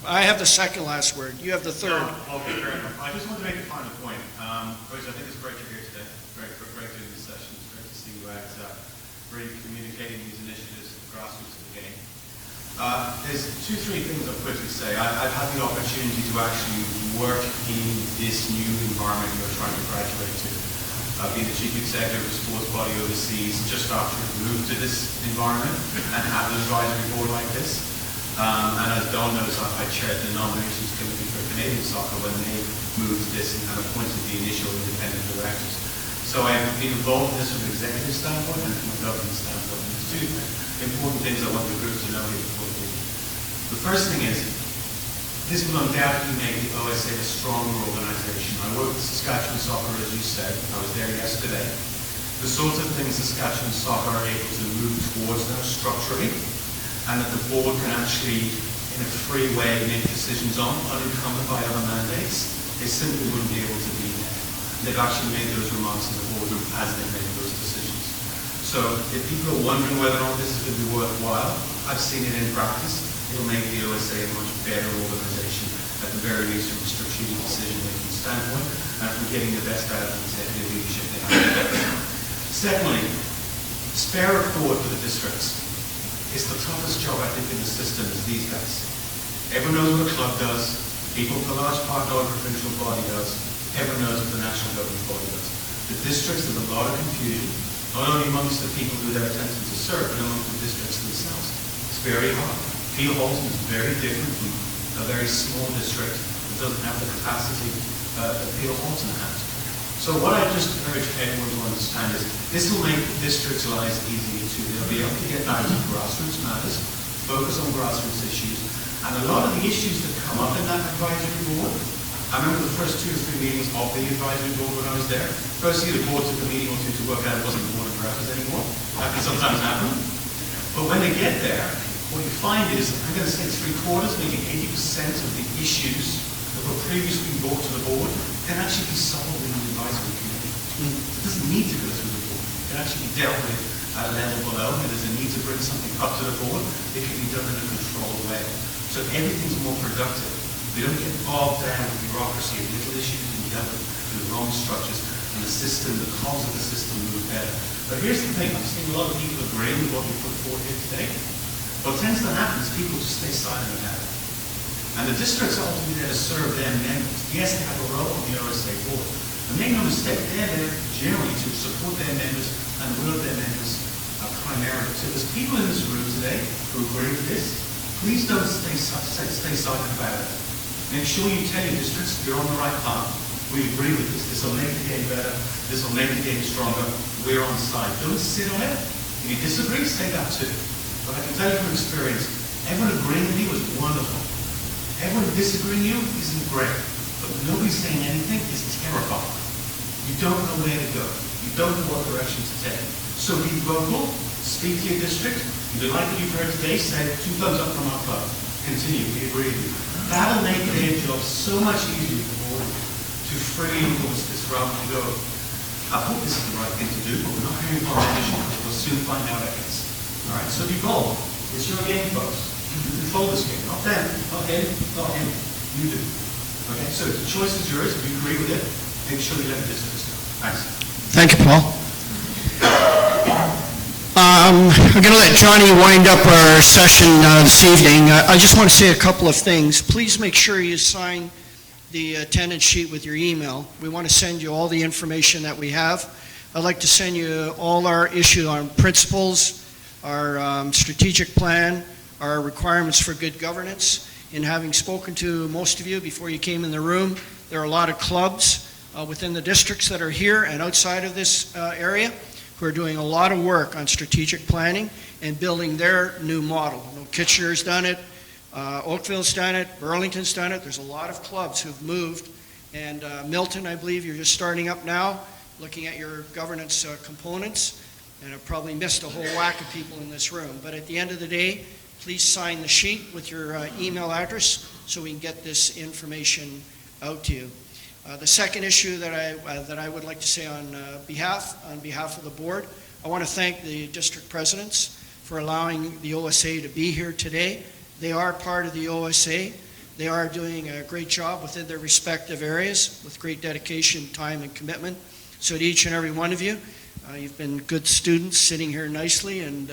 I have the second last word. You have the third. Okay, fair enough. I just want to make a final point. First, I think it's great you're here today. Great doing this session. It's great to see you out really communicating these initiatives to the grassroots of the game. There's three things I'll quickly say. I've had the opportunity to actually work in this new environment you're trying to graduate to. I've been the chief executive of a sports body overseas just after I moved to this environment and have an advisory board like this. And as Don knows, I chaired the nominations committee for Canadian soccer when they moved to this and appointed the initial independent directors. So I've been involved in this from an executive standpoint and from a governance standpoint. And there's two important things I want the group to know here before we leave. The first thing is, this will undoubtedly make the OSA a stronger organization. I work with Saskatchewan Soccer, as you said. I was there yesterday. The sorts of things Saskatchewan Soccer are able to move towards now structurally, and that the board can actually, in a free way, make decisions on, unencumbered by other mandates, they simply wouldn't be able to be there. They've actually made those remarks in the boardroom as they made those decisions. So if people are wondering whether or not this is going to be worthwhile, I've seen it in practice. It'll make the OSA a much better organization, at the very least from a strategic decision-making standpoint, and from getting the best out of the executive leadership they have. Secondly, Spare a thought for the districts. It's the toughest job, I think, in the system is these guys. Everyone knows what a club does. People, for the large part, know what a provincial body does. Everyone knows what the national government body does. The districts, there's a lot of confusion, not only amongst the people who they're attempting to serve, but amongst the districts themselves. It's very hard. Peel Halton is very different from a very small district that doesn't have the capacity that Peel Halton has. So what I just urge everyone to understand is this will make the district's lives easier too. They'll be able to get down to grassroots matters, focus on grassroots issues, and a lot of the issues that come up in that advisory board. I remember the first 2 or 3 meetings of the advisory board when I was there. Firstly, the board took a meeting or two to work out it wasn't the board of directors anymore. That can sometimes happen. But when they get there, what you find is, I'm going to say 3/4, maybe 80% of the issues that were previously brought to the board can actually be solved in the advisory committee. It doesn't need to go through the board. It can actually be dealt with at a level below. If there's a need to bring something up to the board, it can be done in a controlled way. So everything's more productive. We don't get bogged down with bureaucracy and little issues and dealt with the wrong structures, and the system, the cause of the system move better. But here's the thing, I'm seeing a lot of people agree with what we put forward here today. What tends to happen is people just stay silent about it. And the districts are ultimately there to serve their members. Yes, they have a role on the OSA board. And make no mistake, they're there generally to support their members and will their members primarily. So there's people in this room today who agree with this. Please don't stay silent about it. Make sure you tell your districts you're on the right path. We agree with this. This will make the game better. This will make the game stronger. We're on the side. Don't sit on it. If you disagree, say that too. But I can tell you from experience, everyone agreeing with you is wonderful. Everyone disagreeing with you isn't great. But nobody saying anything is terrifying. You don't know where to go. You don't know what direction to take. So be vocal. Speak to your district. If you like what you've heard today, say 2 thumbs up from our club. Continue. We agree with you. That'll make their job so much easier for to freely endorse this rather than go, I hope this is the right thing to do, but we're not hearing politicians. We'll soon find out, I guess. All right, so be bold. It's your game, folks. You control this game. Not them, not him, not him. You do. Okay, so the choice is yours. If you agree with it, make sure you let the districts know. Thanks. Thank you, Paul. I'm going to let Johnny wind up our session this evening. I just want to say a couple of things. Please make sure you sign the attendance sheet with your email. We want to send you all the information that we have. I'd like to send you all our issue on principles, our strategic plan, our requirements for good governance. In having spoken to most of you before you came in the room, there are a lot of clubs within the districts that are here and outside of this area who are doing a lot of work on strategic planning and building their new model. You know, Kitchener's done it, Oakville's done it, Burlington's done it. There's a lot of clubs who've moved. And Milton, I believe you're just starting up now, looking at your governance components. And I've probably missed a whole whack of people in this room. But at the end of the day, please sign the sheet with your email address so we can get this information out to you. The second issue that I would like to say on behalf of the board, I want to thank the district presidents for allowing the OSA to be here today. They are part of the OSA. They are doing a great job within their respective areas with great dedication, time, and commitment. So to each and every one of you, you've been good students sitting here nicely, and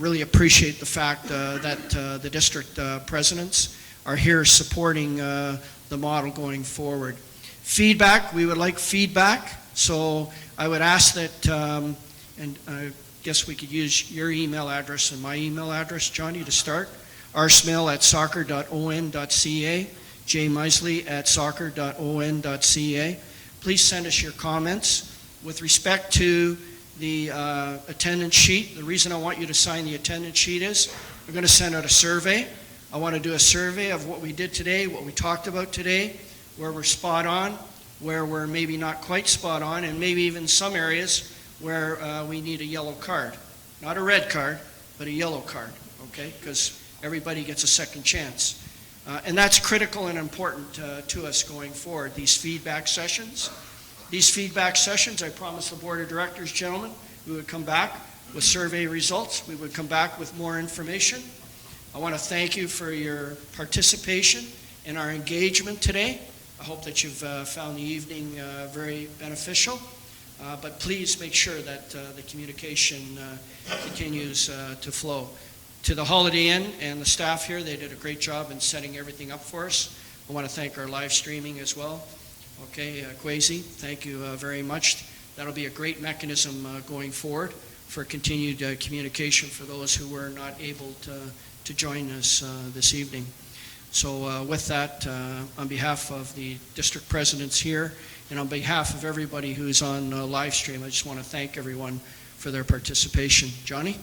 really appreciate the fact that the district presidents are here supporting the model going forward. Feedback, we would like feedback. So I would ask that, and I guess we could use your email address and my email address, Johnny, to start. rsmail@soccer.on.ca, jmisley@soccer.on.ca. Please send us your comments. With respect to the attendance sheet, the reason I want you to sign the attendance sheet is we're going to send out a survey. I want to do a survey of what we did today, what we talked about today, where we're spot on, where we're maybe not quite spot on, and maybe even some areas where we need a yellow card. Not a red card, but a yellow card, okay? Because everybody gets a second chance. And that's critical and important to us going forward, these feedback sessions. These feedback sessions, I promised the board of directors, gentlemen, we would come back with survey results. We would come back with more information. I want to thank you for your participation in our engagement today. I hope that you've found the evening very beneficial. But please make sure that the communication continues to flow. To the Holiday Inn and the staff here, they did a great job in setting everything up for us. I want to thank our live streaming as well. Okay, Kwesi, thank you very much. That'll be a great mechanism going forward for continued communication for those who were not able to join us this evening. So with that, on behalf of the district presidents here and on behalf of everybody who's on live stream, I just want to thank everyone for their participation. Johnny?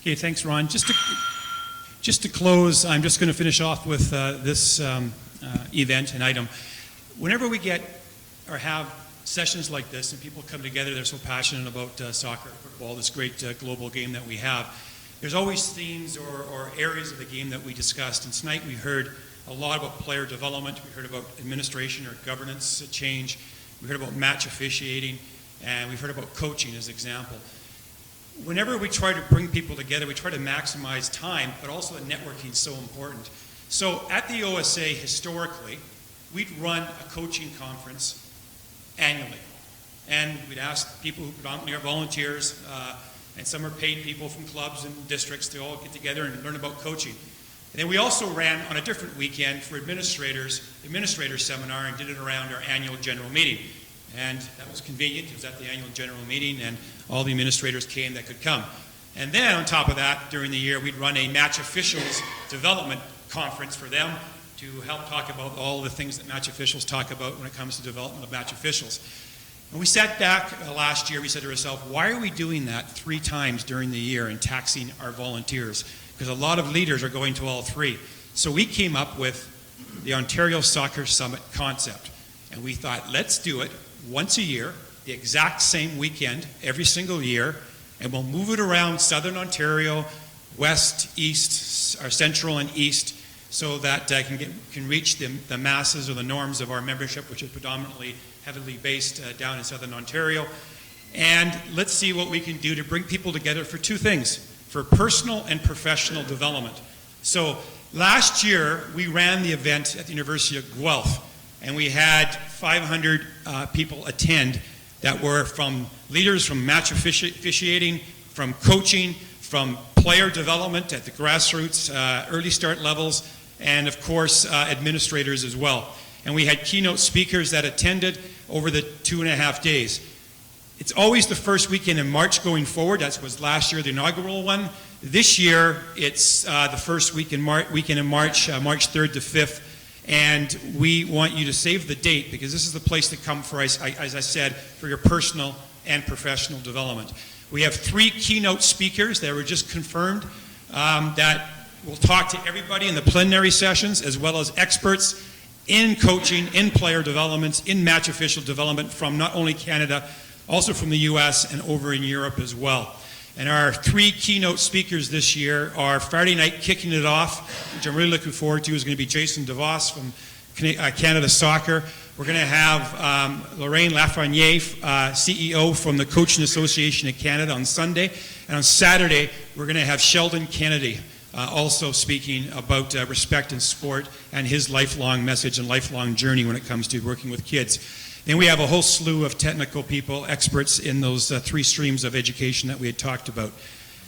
Okay, thanks, Ron. Just to close, I'm just going to finish off with this event and item. Whenever we get or have sessions like this and people come together, they're so passionate about soccer, football, this great global game that we have, there's always themes or areas of the game that we discussed. And tonight we heard a lot about player development, we heard about administration or governance change, we heard about match officiating, and we've heard about coaching as an example. Whenever we try to bring people together, we try to maximize time, but also the networking is so important. So at the OSA, historically, we'd run a coaching conference annually. And we'd ask people who predominantly are volunteers, and some are paid people from clubs and districts to all get together and learn about coaching. And then we also ran on a different weekend for administrators seminar and did it around our annual general meeting. And that was convenient. It was at the annual general meeting, and all the administrators came that could come. And then on top of that, during the year, we'd run a match officials development conference for them to help talk about all the things that match officials talk about when it comes to development of match officials. And we sat back last year, we said to ourselves, why are we doing that 3 times during the year and taxing our volunteers? Because a lot of leaders are going to all 3. So we came up with the Ontario Soccer Summit concept. And we thought, let's do it once a year, the exact same weekend, every single year, and we'll move it around Southern Ontario, West, East, or Central and East, so that can reach the masses or the norms of our membership, which is predominantly heavily based down in Southern Ontario. And let's see what we can do to bring people together for 2 things, for personal and professional development. So last year, we ran the event at the University of Guelph, and we had 500 people attend that were from leaders from match officiating, from coaching, from player development at the grassroots, early start levels, and of course, administrators as well. And we had keynote speakers that attended over the 2.5 days. It's always the first weekend in March going forward. That was last year, the inaugural one. This year, it's the first weekend in March, March 3rd to 5th. And we want you to save the date because this is the place to come for, as I said, for your personal and professional development. We have 3 keynote speakers that were just confirmed that will talk to everybody in the plenary sessions as well as experts in coaching, in player development, in match official development from not only Canada, also from the US and over in Europe as well. And our 3 keynote speakers this year are Friday night kicking it off, which I'm really looking forward to, is going to be Jason DeVos from Canada Soccer. We're going to have Lorraine Lafreniere, CEO from the Coaching Association of Canada on Sunday. And on Saturday, we're going to have Sheldon Kennedy also speaking about respect in sport and his lifelong message and lifelong journey when it comes to working with kids. Then we have a whole slew of technical people, experts in those 3 streams of education that we had talked about.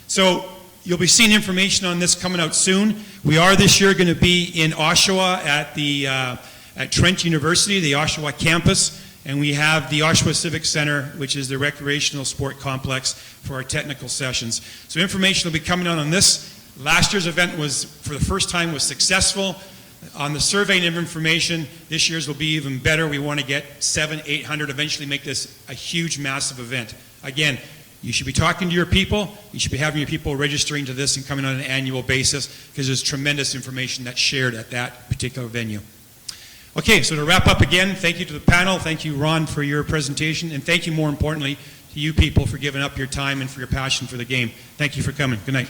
So you'll be seeing information on this coming out soon. We are this year going to be in Oshawa at Trent University, the Oshawa campus, and we have the Oshawa Civic Center, which is the recreational sport complex for our technical sessions. So information will be coming out on this. Last year's event was, for the first time, was successful. On the surveying of information, this year's will be even better. We want to get 700, 800, eventually make this a huge, massive event. Again, you should be talking to your people. You should be having your people registering to this and coming on an annual basis because there's tremendous information that's shared at that particular venue. Okay, so to wrap up again, thank you to the panel. Thank you, Ron, for your presentation. And thank you, more importantly, to you people for giving up your time and for your passion for the game. Thank you for coming. Good night.